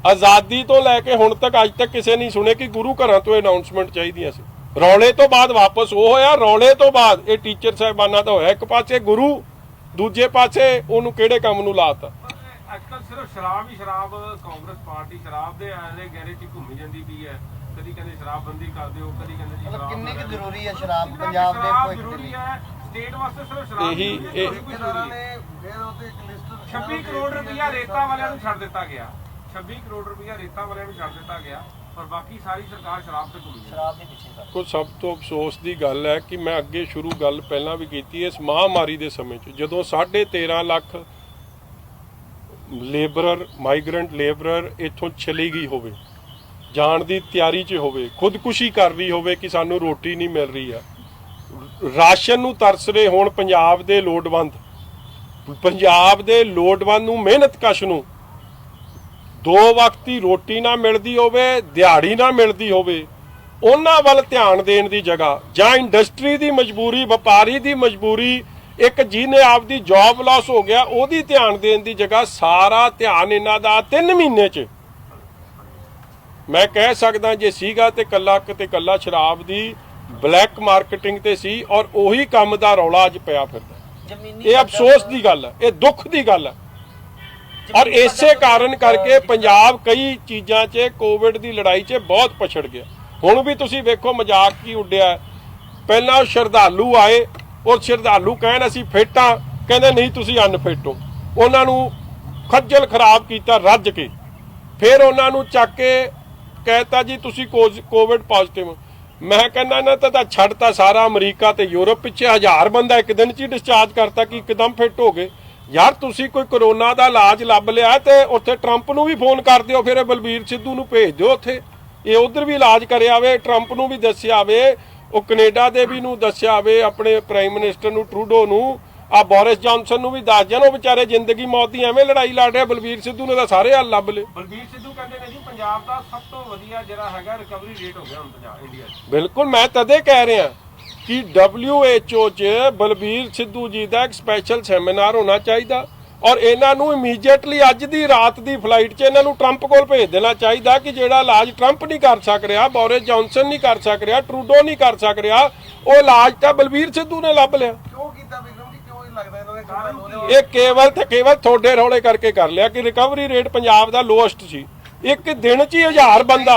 ਆਜ਼ਾਦੀ ਤੋਂ ਲੈ ਕੇ ਹੁਣ ਤੱਕ ਅੱਜ ਤੱਕ ਕਿਸੇ ਨਹੀਂ ਸੁਣੇ ਕਿ ਗੁਰੂ ਘਰਾਂ ਤੋਂ ਅਨਾਉਂਸਮੈਂਟ ਚਾਹੀਦੀਆਂ ਸੀ। ਰੌਲੇ ਤੋਂ ਬਾਅਦ ਵਾਪਸ ਉਹ ਹੋਇਆ। ਰੌਲੇ ਤੋਂ ਬਾਅਦ ਇਹ ਟੀਚਰ ਸਾਹਿਬਾਨਾਂ ਦਾ ਹੋਇਆ। ਇੱਕ ਪਾਸੇ ਗੁਰੂ, ਦੂਜੇ ਪਾਸੇ ਉਹਨੂੰ ਕਿਹੜੇ ਕੰਮ ਨੂੰ ਲਾਤਾ। ਅੱਜ ਕੱਲ ਸਿਰਫ ਸ਼ਰਾਬ ਹੀ ਸ਼ਰਾਬ, ਕਾਂਗਰਸ ਪਾਰਟੀ ਸ਼ਰਾਬ ਦੇ ਆਲੇ ਗਹਿਰੇ 'ਚ ਘੁੰਮੀ ਜਾਂਦੀ ਪਈ ਹੈ। ਕਦੀ ਕਹਿੰਦੇ ਸ਼ਰਾਬਬੰਦੀ ਕਰ ਦਿਓ, ਕਦੀ ਕਹਿੰਦੇ ਜੀ ਸ਼ਰਾਬ ਕਿੰਨੀ ਕੁ ਜ਼ਰੂਰੀ ਹੈ ਸ਼ਰਾਬ ਪੰਜਾਬ ਦੇ ਭਵਿੱਖ ਦੇ ਜ਼ਰੂਰੀ ਲਈ? ਹੈ ਸਟੇਟ ਵਾਸਤੇ ਸਿਰਫ ਸ਼ਰਾਬ ਇਹੀ ਜ਼ਰੂਰੀ ਹੈ। ਠੇਕੇਦਾਰਾਂ ਨੇ ਫਿਰ ਉਹਤੇ ਇੱਕ ਲਿਸਟ 26 ਕਰੋੜ ਰੁਪਇਆ ਰੇਤਾ ਵਾਲਿਆਂ ਨੂੰ ਛੱਡ ਦਿੱਤਾ ਗਿਆ। 26 ਕਰੋੜ ਰੁਪਇਆ ਰੇਤਾਂ ਵਾਲਿਆਂ ਨੂੰ ਛੱਡ ਦਿੱਤਾ ਗਿਆ ਔਰ ਬਾਕੀ ਸਾਰੀ ਸਰਕਾਰ ਸ਼ਰਾਬ ਤੇ ਘੁੰਮੀ ਜਾਂਦੀ ਹੈ। ਸ਼ਰਾਬ ਦੇ ਪਿੱਛੇ ਸਰ ਕੋ ਸਭ ਤੋਂ ਅਫਸੋਸ ਦੀ ਗੱਲ ਹੈ ਕਿ ਮੈਂ ਅੱਗੇ ਸ਼ੁਰੂ ਗੱਲ ਪਹਿਲਾਂ ਵੀ ਕੀਤੀ, ਇਸ ਮਹਾਮਾਰੀ ਦੇ ਸਮੇਂ 'ਚ ਜਦੋਂ 13.5 ਲੱਖ ਲੇਬਰਰ ਮਾਈਗ੍ਰੈਂਟ ਲੇਬਰਰ ਇੱਥੋਂ ਚਲੀ ਗਈ ਹੋਵੇ, ਜਾਣ ਦੀ ਤਿਆਰੀ 'ਚ ਹੋਵੇ, ਖੁਦਕੁਸ਼ੀ ਕਰ ਰਹੀ ਹੋਵੇ ਕਿ ਸਾਨੂੰ ਰੋਟੀ ਨਹੀਂ ਮਿਲ ਰਹੀ ਆ, ਰਾਸ਼ਨ ਨੂੰ ਤਰਸ ਰਹੇ ਹੋਣ ਪੰਜਾਬ ਦੇ ਲੋੜਵੰਦ ਨੂੰ, ਮਿਹਨਤਕਸ਼ ਨੂੰ 2 ਵਕਤ ਦੀ ਰੋਟੀ ਨਾ ਮਿਲਦੀ ਹੋਵੇ, ਦਿਹਾੜੀ ਨਾ ਮਿਲਦੀ ਹੋਵੇ, ਉਹਨਾਂ ਵੱਲ ਧਿਆਨ ਦੇਣ ਦੀ ਜਗ੍ਹਾ ਜਾਂ ਇੰਡਸਟਰੀ ਦੀ ਮਜਬੂਰੀ, ਵਪਾਰੀ ਦੀ ਮਜਬੂਰੀ, ਇੱਕ ਜਿਹਨੇ ਆਪਦੀ ਜੌਬ ਲਾਸ ਹੋ ਗਿਆ ਉਹਦੀ ਧਿਆਨ ਦੇਣ ਦੀ ਜਗ੍ਹਾ ਸਾਰਾ ਧਿਆਨ ਇਹਨਾਂ ਦਾ 3 ਮਹੀਨੇ 'ਚ ਮੈਂ ਕਹਿ ਸਕਦਾ ਜੇ ਸੀਗਾ ਤੇ ਕੱਲਾ ਸ਼ਰਾਬ ਦੀ ਬਲੈਕ ਮਾਰਕੀਟਿੰਗ ਤੇ ਸੀ, ਔਰ ਉਹੀ ਕੰਮ ਦਾ ਰੌਲਾ ਅੱਜ ਪਿਆ ਫਿਰਦਾ। ਜ਼ਮੀਨੀ ਇਹ ਅਫਸੋਸ ਦੀ ਗੱਲ ਹੈ, ਇਹ ਦੁੱਖ ਦੀ ਗੱਲ ਹੈ। ਔਰ ਇਸੇ ਕਾਰਨ ਕਰਕੇ ਪੰਜਾਬ ਕਈ ਚੀਜ਼ਾਂ 'ਚ ਕੋਵਿਡ ਦੀ ਲੜਾਈ 'ਚ ਬਹੁਤ ਪਛੜ ਗਿਆ। ਹੁਣ ਵੀ ਤੁਸੀਂ ਵੇਖੋ ਮਜ਼ਾਕ ਕੀ ਉੱਡਿਆ, ਪਹਿਲਾਂ ਉਹ ਸ਼ਰਧਾਲੂ ਆਏ, ਉਹ ਸ਼ਰਧਾਲੂ ਕਹਿਣ ਅਸੀਂ ਫਿੱਟ ਹਾਂ, ਕਹਿੰਦੇ ਨਹੀਂ ਤੁਸੀਂ ਅਨਫਿੱਟ ਹੋ, ਉਹਨਾਂ ਨੂੰ ਖੱਜਲ ਖਰਾਬ ਕੀਤਾ ਰੱਜ ਕੇ, ਫਿਰ ਉਹਨਾਂ ਨੂੰ ਚੱਕ ਕੇ ਕਹਿਤਾ ਜੀ ਤੁਸੀਂ ਕੋਵਿਡ ਪੋਜ਼ਿਟਿਵ। ਮੈਂ ਕਹਿੰਦਾ ਇਹਨਾਂ ਤਾਂ ਛੱਡਤਾ ਸਾਰਾ ਅਮਰੀਕਾ ਤੇ ਯੂਰਪ ਪਿੱਛੇ, 1000 ਬੰਦਾ ਇੱਕ ਦਿਨ 'ਚ ਹੀ ਡਿਸਚਾਰਜ ਕਰਤਾ ਕਿ ਇੱਕਦਮ ਫਿੱਟ ਹੋ ਗਏ। ਯਾਰ ਤੁਸੀਂ ਕੋਈ ਕਰੋਨਾ ਦਾ ਇਲਾਜ ਲੱਭ ਲਿਆ ਤੇ ਉੱਥੇ ਟਰੰਪ ਨੂੰ ਵੀ ਫੋਨ ਕਰ ਦਿਓ, ਫਿਰ ਇਹ ਬਲਬੀਰ ਸਿੱਧੂ ਨੂੰ ਭੇਜ ਦਿਓ ਉੱਥੇ, ਇਹ ਉਧਰ ਵੀ ਇਲਾਜ ਕਰਿਆ ਆਵੇ, ਟਰੰਪ ਨੂੰ ਵੀ ਦੱਸਿਆ ਆਵੇ, ਉਹ ਕੈਨੇਡਾ ਦੇ ਵੀ ਨੂੰ ਦੱਸਿਆ ਆਵੇ, ਆਪਣੇ ਪ੍ਰਾਈਮ ਮਿਨਿਸਟਰ ਨੂੰ ਟਰੂਡੋ ਨੂੰ, ਆ ਬੋਰਿਸ ਜੌਨਸਨ ਨੂੰ ਵੀ ਦੱਸ ਜਾਣ। ਉਹ ਵਿਚਾਰੇ ਜ਼ਿੰਦਗੀ ਮੌਤ ਦੀ ਐਵੇਂ ਲੜਾਈ ਲੜ ਰਿਹਾ, ਬਲਬੀਰ ਸਿੱਧੂ ਨੇ ਤਾਂ ਸਾਰੇ ਹੱਲ ਲੱਭ ਲਏ। ਬਲਬੀਰ ਸਿੱਧੂ ਕਹਿੰਦੇ ਨੇ ਜੀ ਪੰਜਾਬ ਦਾ ਸਭ ਤੋਂ ਵਧੀਆ ਜਿਹੜਾ ਹੈਗਾ ਰਿਕਵਰੀ ਰੇਟ ਹੋ ਗਿਆ ਹੁਣ ਪੰਜਾਬ ਇੰਡੀਆ 'ਚ। ਬਿਲਕੁਲ, ਮੈਂ ਤਦੇ ਕਹਿ ਰਿਹਾ ਕਿ WHO 'ਚ ਬਲਬੀਰ ਸਿੱਧੂ ਜੀ ਦਾ ਇੱਕ ਸਪੈਸ਼ਲ ਸੈਮੀਨਾਰ ਹੋਣਾ ਚਾਹੀਦਾ, ਔਰ ਇਹਨਾਂ ਨੂੰ ਇਮੀਡੀਏਟਲੀ ਅੱਜ ਦੀ ਰਾਤ ਦੀ ਫਲਾਈਟ 'ਚ ਇਹਨਾਂ ਨੂੰ ਟਰੰਪ ਕੋਲ ਭੇਜ ਦੇਣਾ ਚਾਹੀਦਾ ਕਿ ਜਿਹੜਾ ਇਲਾਜ ਟਰੰਪ ਨਹੀਂ ਕਰ ਸਕ ਰਿਹਾ, ਬੋਰਿਸ ਜੌਨਸਨ ਨਹੀਂ ਕਰ ਸਕ ਰਿਹਾ, ਟਰੂਡੋ ਨਹੀਂ ਕਰ ਸਕ ਰਿਹਾ, ਉਹ ਇਲਾਜ ਤਾਂ ਬਲਬੀਰ ਸਿੱਧੂ ਨੇ ਲੱਭ ਲਿਆ। ਕਿਉਂ ਕੀਤਾ ਵਿਕਰਮ ਜੀ, ਕਿਉਂ ਇਹ ਲੱਗਦਾ ਇਹਨਾਂ ਦੇ ਕਾਰਨ ਇਹ ਕੇਵਲ ਤੁਹਾਡੇ ਰੌਲੇ ਕਰਕੇ ਕਰ ਲਿਆ ਕਿ ਰਿਕਵਰੀ ਰੇਟ ਪੰਜਾਬ ਦਾ ਲੋਐਸਟ ਸੀ। ਇੱਕ ਦਿਨ 'ਚ ਹੀ 1000 ਬੰਦਾ,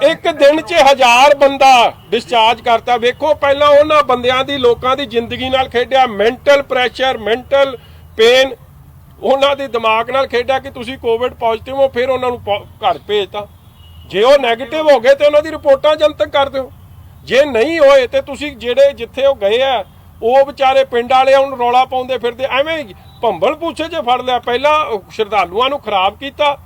ਇੱਕ ਦਿਨ 'ਚ 1000 ਬੰਦਾ ਡਿਸਚਾਰਜ ਕਰਤਾ। ਵੇਖੋ ਪਹਿਲਾਂ ਉਹਨਾਂ ਬੰਦਿਆਂ ਦੀ, ਲੋਕਾਂ ਦੀ ਜ਼ਿੰਦਗੀ ਨਾਲ ਖੇਡਿਆ, ਮੈਂਟਲ ਪ੍ਰੈਸ਼ਰ, ਮੈਂਟਲ ਪੇਨ, ਉਹਨਾਂ ਦੇ ਦਿਮਾਗ ਨਾਲ ਖੇਡਿਆ ਕਿ ਤੁਸੀਂ ਕੋਵਿਡ ਪੋਜ਼ਿਟਿਵ ਹੋ, ਫਿਰ ਉਹਨਾਂ ਨੂੰ ਘਰ ਭੇਜਤਾ। ਜੇ ਉਹ ਨੈਗੇਟਿਵ ਹੋ ਗਏ ਤੇ ਉਹਨਾਂ ਦੀ ਰਿਪੋਰਟਾਂ ਜਨਤਕ ਕਰ ਦਿਓ, ਜੇ ਨਹੀਂ ਹੋਏ ਤੇ ਤੁਸੀਂ ਜਿਹੜੇ ਜਿੱਥੇ ਉਹ ਗਏ ਆ ਉਹ ਵਿਚਾਰੇ ਪਿੰਡ ਵਾਲੇ ਹੁਣ ਰੌਲਾ ਪਾਉਂਦੇ ਫਿਰਦੇ, ਐਵੇਂ ਭੰਬਲ ਪੂਛੇ 'ਚ ਫੜ ਲਿਆ। ਪਹਿਲਾਂ ਸ਼ਰਧਾਲੂਆਂ ਨੂੰ ਖਰਾਬ ਕੀਤਾ,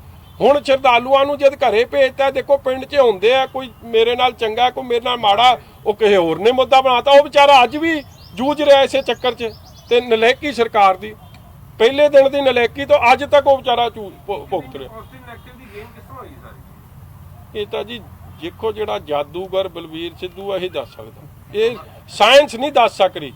ਹੁਣ ਸ਼ਰਧਾਲੂਆਂ ਨੂੰ ਜਦ ਘਰੇ ਭੇਜਤਾ। ਦੇਖੋ ਪਿੰਡ 'ਚ ਹੁੰਦੇ ਆ, ਕੋਈ ਮੇਰੇ ਨਾਲ ਚੰਗਾ, ਕੋਈ ਮੇਰੇ ਨਾਲ ਮਾੜਾ, ਉਹ ਕਿਸੇ ਹੋਰ ਨੇ ਮੁੱਦਾ ਬਣਾਤਾ, ਉਹ ਵਿਚਾਰਾ ਅੱਜ ਵੀ ਜੂਝ ਰਿਹਾ ਇਸੇ ਚੱਕਰ 'ਚ। ਤੇ ਨਲਾਇਕੀ ਸਰਕਾਰ ਦੀ, ਪਹਿਲੇ ਦਿਨ ਦੀ ਨਲਾਇਕੀ ਤੋਂ ਅੱਜ ਤੱਕ ਉਹ ਵਿਚਾਰਾ ਭੁਗਤ ਰਿਹਾ। ਉਸ ਦਿਨ ਨੈਗੇਟਿਵ ਦੀ ਗੇਮ ਕਿਸ ਤਰ੍ਹਾਂ ਹੋਈ ਸਾਰੀ? ਇਹ ਤਾਂ ਜੀ ਦੇਖੋ ਜਿਹੜਾ ਜਾਦੂਗਰ ਬਲਬੀਰ ਸਿੱਧੂ ਆ ਇਹ ਦੱਸ ਸਕਦਾ, ਇਹ ਸਾਇੰਸ ਨਹੀਂ ਦੱਸ ਸਕਦੀ।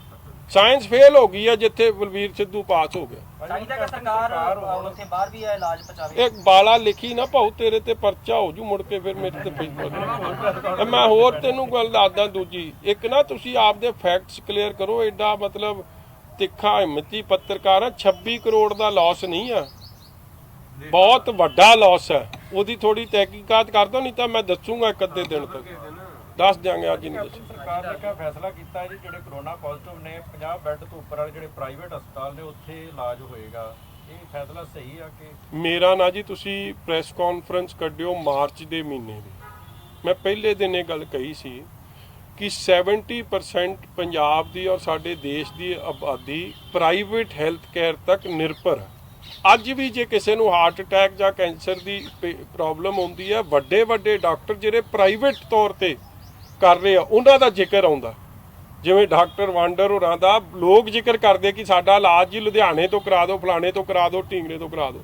ਸਾਇੰਸ ਫੇਲ ਹੋ ਗਈ ਆ ਜਿੱਥੇ ਬਲਬੀਰ ਸਿੱਧੂ ਪਾਸ ਹੋ ਗਿਆ। ਚਾਹੀਦਾ ਕਿ ਸਰਕਾਰ ਉੱਥੇ ਬਾਹਰ ਵੀ ਇਹ ਇਲਾਜ ਪਹੁੰਚਾਵੇ। ਇੱਕ ਬਾਲਾ ਲਿਖੀ ਨਾ ਭਾਉ, ਤੇਰੇ ਤੇ ਪਰਚਾ ਹੋ ਜੂ ਮੁੜ ਕੇ, ਫਿਰ ਮੇਰੇ ਤੇ ਫੇਸਬੁੱਕ। ਮੈਂ ਹੋਰ ਤੈਨੂੰ ਗੱਲ ਦੱਸਦਾ ਦੂਜੀ, ਇੱਕ ਨਾ ਤੁਸੀਂ ਆਪਦੇ ਫੈਕਟਸ ਕਲੀਅਰ ਕਰੋ। ਐਡਾ ਮਤਲਬ ਤਿੱਖਾ ਹਿੰਮਤੀ ਪੱਤਰਕਾਰ ਆ, 26 ਕਰੋੜ ਦਾ ਲਾਸ ਨਹੀਂ ਆ, ਬਹੁਤ ਵੱਡਾ ਲਾਸ ਹੈ। ਉਹਦੀ ਥੋੜੀ ਤਹਿਕੀਕਾਤ ਕਰ ਦੋ, ਨਹੀਂ ਤਾਂ ਮੈਂ ਦੱਸੂਗਾ ਇੱਕ ਅੱਧੇ ਦਿਨ ਤੱਕ ਦੱਸ ਦਿਆਂਗੇ, ਅੱਜ ਨਹੀਂ ਦੱਸ। ਸਰਕਾਰ ਨੇ ਕਿਹਾ ਫੈਸਲਾ ਕੀਤਾ ਹੈ ਜੀ ਜਿਹੜੇ ਕਰੋਨਾ ਪੋਜ਼ਿਟਿਵ ਨੇ 50 ਬੈੱਡ ਤੋਂ ਉੱਪਰ ਵਾਲੇ ਜਿਹੜੇ ਪ੍ਰਾਈਵੇਟ ਹਸਪਤਾਲ ਨੇ ਉੱਥੇ ਇਲਾਜ ਹੋਏਗਾ। ਇਹ ਫੈਸਲਾ ਸਹੀ ਆ ਕਿ? ਮੇਰਾ ਨਾ ਜੀ ਤੁਸੀਂ ਪ੍ਰੈਸ ਕਾਨਫਰੰਸ ਕੱਢਿਓ ਮਾਰਚ ਦੇ ਮਹੀਨੇ ਦੀ, ਮੈਂ ਪਹਿਲੇ ਦਿਨ ਇਹ ਗੱਲ ਕਹੀ ਸੀ ਕਿ 70% ਪੰਜਾਬ ਦੀ ਔਰ ਸਾਡੇ ਦੇਸ਼ ਦੀ ਆਬਾਦੀ ਪ੍ਰਾਈਵੇਟ ਹੈਲਥ ਕੇਅਰ ਤੱਕ ਨਿਰਭਰ ਹੈ। ਅੱਜ ਵੀ ਜੇ ਕਿਸੇ ਨੂੰ ਹਾਰਟ ਅਟੈਕ ਜਾਂ ਕੈਂਸਰ ਦੀ ਪ੍ਰੋਬਲਮ ਹੁੰਦੀ ਹੈ, ਵੱਡੇ ਵੱਡੇ ਡਾਕਟਰ ਜਿਹੜੇ ਪ੍ਰਾਈਵੇਟ ਤੌਰ ਤੇ ਕਰ ਰਹੇ ਆ ਉਹਨਾਂ ਦਾ ਜ਼ਿਕਰ ਆਉਂਦਾ, ਜਿਵੇਂ ਡਾਕਟਰ ਵਾਂਡਰ ਹੋਰਾਂ ਦਾ ਲੋਕ ਜ਼ਿਕਰ ਕਰਦੇ ਕਿ ਸਾਡਾ ਇਲਾਜ ਜੀ ਲੁਧਿਆਣੇ ਤੋਂ ਕਰਾ ਦਿਓ, ਫਲਾਣੇ ਤੋਂ ਕਰਾ ਦਿਓ, ਢੀਂਗਰੇ ਤੋਂ ਕਰਾ ਦਿਓ।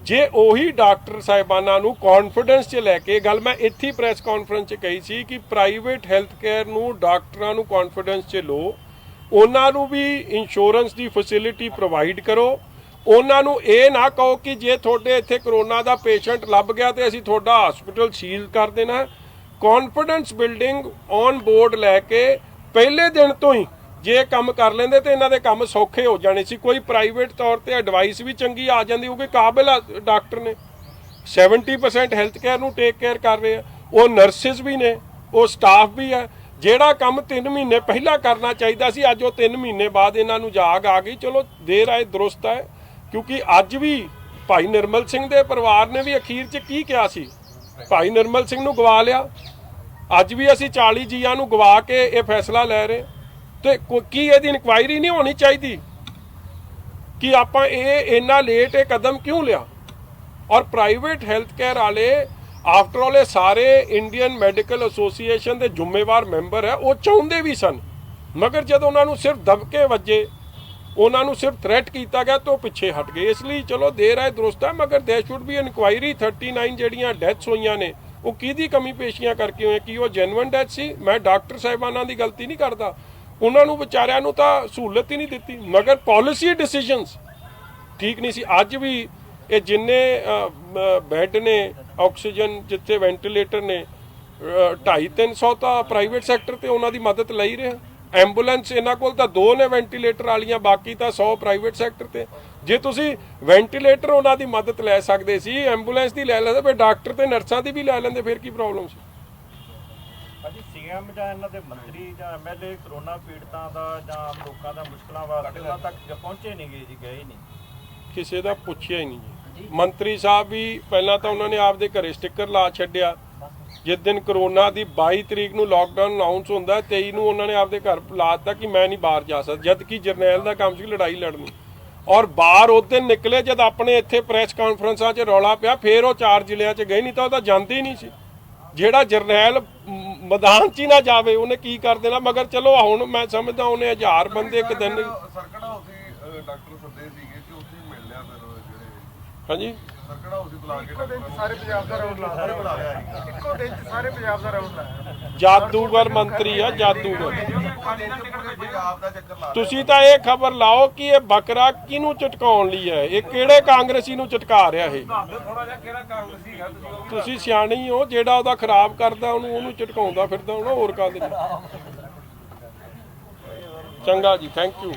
ਜੇ ਉਹੀ ਡਾਕਟਰ ਸਾਹਿਬਾਨਾਂ ਨੂੰ ਕੌਨਫੀਡੈਂਸ 'ਚ ਲੈ ਕੇ, ਗੱਲ ਮੈਂ ਇੱਥੇ ਪ੍ਰੈਸ ਕਾਨਫਰੰਸ 'ਚ ਕਹੀ ਸੀ ਕਿ ਪ੍ਰਾਈਵੇਟ ਹੈਲਥ ਕੇਅਰ ਨੂੰ ਡਾਕਟਰਾਂ ਨੂੰ ਕੌਨਫੀਡੈਂਸ 'ਚ ਲਓ, ਉਹਨਾਂ ਨੂੰ ਵੀ ਇੰਸ਼ੋਰੈਂਸ ਦੀ ਫੈਸਿਲਿਟੀ ਪ੍ਰੋਵਾਈਡ ਕਰੋ। ਉਹਨਾਂ ਨੂੰ ਇਹ ਨਾ ਕਹੋ ਕਿ ਜੇ ਤੁਹਾਡੇ ਇੱਥੇ ਕਰੋਨਾ ਦਾ ਪੇਸ਼ੈਂਟ ਲੱਭ ਗਿਆ ਤੇ ਅਸੀਂ ਤੁਹਾਡਾ ਹਸਪੀਟਲ ਸੀਲ ਕਰ ਦੇਣਾ। ਕੌਨਫੀਡੈਂਸ ਬਿਲਡਿੰਗ ਔਨ ਬੋਰਡ ਲੈ ਕੇ ਪਹਿਲੇ ਦਿਨ ਤੋਂ ਹੀ ਜੇ ਕੰਮ ਕਰ ਲੈਂਦੇ ਤੇ ਇਹਨਾਂ ਦੇ ਕੰਮ ਸੌਖੇ ਹੋ ਜਾਣੇ ਸੀ। ਕੋਈ ਪ੍ਰਾਈਵੇਟ ਤੌਰ ਤੇ ਐਡਵਾਈਸ ਵੀ ਚੰਗੀ ਆ ਜਾਂਦੀ, ਕਿਉਂਕਿ ਕਾਬਿਲ ਡਾਕਟਰ ਨੇ, 70% ਹੈਲਥ ਕੇਅਰ ਨੂੰ ਟੇਕ ਕੇਅਰ ਕਰ ਰਹੇ ਆ, ਉਹ ਨਰਸਿਸ ਵੀ ਨੇ, ਉਹ ਸਟਾਫ ਵੀ ਹੈ। ਜਿਹੜਾ ਕੰਮ 3 ਮਹੀਨੇ ਪਹਿਲਾਂ ਕਰਨਾ ਚਾਹੀਦਾ ਸੀ, ਅੱਜ ਉਹ 3 ਮਹੀਨੇ ਬਾਅਦ ਇਹਨਾਂ ਨੂੰ ਜਾਗ ਆ ਗਈ। ਚਲੋ ਦੇਰ ਆਏ ਦਰੁਸਤ ਹੈ, ਕਿਉਂਕਿ ਅੱਜ ਵੀ ਭਾਈ ਨਿਰਮਲ ਸਿੰਘ ਦੇ ਪਰਿਵਾਰ ਨੇ ਵੀ ਅਖੀਰ 'ਚ ਕੀ ਕਿਹਾ ਸੀ? ਭਾਈ ਨਿਰਮਲ ਸਿੰਘ ਨੂੰ ਗਵਾ ਲਿਆ, ਅੱਜ ਵੀ ਅਸੀਂ 40 ਜੀਆਂ ਨੂੰ ਗਵਾ ਕੇ ਇਹ ਫੈਸਲਾ ਲੈ ਰਹੇ। ਤੇ ਕੀ ਇਹਦੀ ਇਨਕੁਆਇਰੀ ਨਹੀਂ ਹੋਣੀ ਚਾਹੀਦੀ ਕਿ ਆਪਾਂ ਇਹ ਇੰਨਾ ਲੇਟ ਇਹ ਕਦਮ ਕਿਉਂ ਲਿਆ? ਔਰ ਪ੍ਰਾਈਵੇਟ ਹੈਲਥ ਕੇਅਰ ਵਾਲੇ ਆਫਟਰ ਆਲ ਇਹ ਸਾਰੇ ਇੰਡੀਅਨ ਮੈਡੀਕਲ ਐਸੋਸੀਏਸ਼ਨ ਦੇ ਜ਼ਿੰਮੇਵਾਰ ਮੈਂਬਰ ਹੈ, ਉਹ ਚਾਹੁੰਦੇ ਵੀ ਸਨ, ਮਗਰ ਜਦ ਉਹਨਾਂ ਨੂੰ ਸਿਰਫ ਦਬਕੇ ਵੱਜੇ, ਉਹਨਾਂ ਨੂੰ ਸਿਰਫ ਥ੍ਰੈਟ ਕੀਤਾ ਗਿਆ ਤਾਂ ਉਹ ਪਿੱਛੇ ਹਟ ਗਏ। ਇਸ ਲਈ ਚਲੋ ਦੇਰ ਆਏ ਦਰੁਸਤ ਹੈ, ਮਗਰ ਦੇਰ ਸ਼ੁੱਡ ਬੀ ਇਨਕੁਆਇਰੀ। 39 ਜਿਹੜੀਆਂ ਡੈਥਸ ਹੋਈਆਂ ਨੇ ਉਹ ਕਿਹਦੀ ਕਮੀ ਪੇਸ਼ੀਆਂ ਕਰਕੇ ਹੋਏ? ਕੀ ਉਹ ਜੈਨੂਇਨ ਡੈਥ ਸੀ? ਮੈਂ ਡਾਕਟਰ ਸਾਹਿਬਾਨਾਂ ਦੀ ਗਲਤੀ ਨਹੀਂ ਕਰਦਾ, ਉਹਨਾਂ ਨੂੰ ਵਿਚਾਰਿਆਂ ਨੂੰ ਤਾਂ ਸਹੂਲਤ ਹੀ ਨਹੀਂ ਦਿੱਤੀ, ਮਗਰ ਪਾਲਿਸੀ ਡਿਸੀਜਨਸ ਠੀਕ ਨਹੀਂ ਸੀ। ਅੱਜ ਵੀ ਇਹ ਜਿੰਨੇ ਬੈੱਡ ਨੇ, ਆਕਸੀਜਨ ਜਿੱਥੇ ਵੈਂਟੀਲੇਟਰ ਨੇ, 250-300 ਤਾਂ ਪ੍ਰਾਈਵੇਟ ਸੈਕਟਰ ਤੇ ਉਹਨਾਂ ਦੀ ਮਦਦ ਲਈ ਰਿਹਾ। ਐਂਬੂਲੈਂਸ ਇਹਨਾਂ ਕੋਲ ਤਾਂ 2 ਨੇ ਵੈਂਟੀਲੇਟਰ ਵਾਲੀਆਂ, ਬਾਕੀ ਤਾਂ 100 ਪ੍ਰਾਈਵੇਟ ਸੈਕਟਰ ਤੇ। ਜੇ ਤੁਸੀਂ ਵੈਂਟੀਲੇਟਰ ਉਹਨਾਂ ਦੀ ਮਦਦ ਲੈ ਸਕਦੇ ਸੀ, ਐਂਬੂਲੈਂਸ ਦੀ ਲੈ ਲੈਂਦੇ, ਫਿਰ ਡਾਕਟਰ ਤੇ ਨਰਸਾਂ ਦੀ ਵੀ ਲੈ ਲੈਂਦੇ, ਫਿਰ ਕੀ ਪ੍ਰੋਬਲਮ ਸੀ? ਭਾਜੀ ਸੀਐਮ ਜਾਂ ਇਹਨਾਂ ਦੇ ਮੰਤਰੀ ਜਾਂ ਐਮਐਲਏ ਕਰੋਨਾ ਪੀੜਤਾਂ ਦਾ ਜਾਂ ਆਮ ਲੋਕਾਂ ਦਾ ਮੁਸ਼ਕਲਾਂ ਵਾਸਤੇ ਉਹਨਾਂ ਤੱਕ ਪਹੁੰਚੇ ਨਹੀਂ ਗਏ ਜੀ, ਗਏ ਹੀ ਨਹੀਂ। ਕਿਸੇ ਦਾ ਪੁੱਛਿਆ ਹੀ ਨਹੀਂ ਜੀ। ਮੰਤਰੀ ਸਾਹਿਬ ਵੀ ਪਹਿਲਾਂ ਤਾਂ ਉਹਨਾਂ ਨੇ ਆਪਦੇ ਘਰੇ ਸਟicker ਲਾ ਛੱਡਿਆ। ਜਿਸ ਦਿਨ ਕਰੋਨਾ ਦੀ 22 ਤਰੀਕ ਨੂੰ ਲਾਕਡਾਊਨ ਅਨਾਉਂਸ ਹੁੰਦਾ, 23 ਨੂੰ ਉਹਨਾਂ ਨੇ ਆਪਦੇ ਘਰ ਲਾਤਾ ਕਿ ਮੈਂ ਨਹੀਂ ਬਾਹਰ ਜਾ ਸਕਦਾ, ਜਦ ਕਿ ਜਰਨੈਲ ਦਾ ਕੰਮ ਸੀ ਲੜਾਈ ਲੜਨੀ। ਔਰ ਬਾਹਰ ਉਸ ਦਿਨ ਨਿਕਲੇ ਜਦ ਆਪਣੇ ਇੱਥੇ ਪ੍ਰੈਸ ਕਾਨਫਰੰਸਾਂ 'ਚ ਰੌਲਾ ਪਿਆ, ਫਿਰ ਉਹ 4 ਜ਼ਿਲ੍ਹਿਆਂ 'ਚ ਗਏ, ਨਹੀਂ ਤਾਂ ਉਹ ਤਾਂ ਜਾਂਦੇ ਹੀ ਨਹੀਂ ਸੀ। ਜਿਹੜਾ ਜਰਨੈਲ ਮੈਦਾਨ 'ਚ ਹੀ ਨਾ ਜਾਵੇ ਉਹਨੇ ਕੀ ਕਰ ਦੇਣਾ? ਮਗਰ ਚਲੋ ਹੁਣ ਮੈਂ ਸਮਝਦਾ ਉਹਨੇ 1000 ਬੰਦੇ ਇੱਕ ਦਿਨ। ਸਰਕਟ ਹਾਊਸ ਹੀ ਡਾਕਟਰ ਸੱਦੇ ਸੀਗੇ ਤੇ ਉੱਥੇ ਹੀ ਮਿਲ ਲਿਆ ਫਿਰ ਜਿਹੜੇ। ਹਾਂਜੀ, ਸਰਕਟ ਹਾਊਸ ਹੀ ਬੁਲਾ ਕੇ ਇੱਕੋ ਦਿਨ 'ਚ ਸਾਰੇ ਪੰਜਾਬ ਦਾ ਰਾਊਂਡ ਲਾਇਆ, ਇੱਕੋ ਦਿਨ 'ਚ ਸਾਰੇ ਪੰਜਾਬ ਦਾ ਰਾਊਂਡ ਲਾਇਆ। ਜਾਦੂਗਰ ਮੰਤਰੀ ਆ, ਜਾਦੂਗਰ। ਪੰਜਾਬ ਦਾ ਚੱਕਰ ਲਾ ਤੁਸੀਂ ਤਾਂ ਇਹ ਖਬਰ ਲਾਓ ਕਿ ਇਹ ਬੱਕਰਾ ਕਿਹਨੂੰ ਚਟਕਾਉਣ ਲਈ ਹੈ, ਇਹ ਕਿਹੜੇ ਕਾਂਗਰਸੀ ਨੂੰ ਚਟਕਾ ਰਿਹਾ ਇਹ? ਥੋੜਾ ਜਿਹਾ ਕਿਹੜਾ ਕਾਂਗਰਸੀ ਹੈਗਾ ਤੁਸੀਂ? ਤੁਸੀਂ ਸਿਆਣੇ ਹੀ ਹੋ, ਜਿਹੜਾ ਉਹਦਾ ਖਰਾਬ ਕਰਦਾ ਉਹਨੂੰ ਚਟਕਾਉਂਦਾ ਫਿਰਦਾ ਹੋਣਾ, ਹੋਰ ਕਾਹਦੇ ਲਈ? ਚੰਗਾ ਜੀ, ਥੈਂਕ ਯੂ।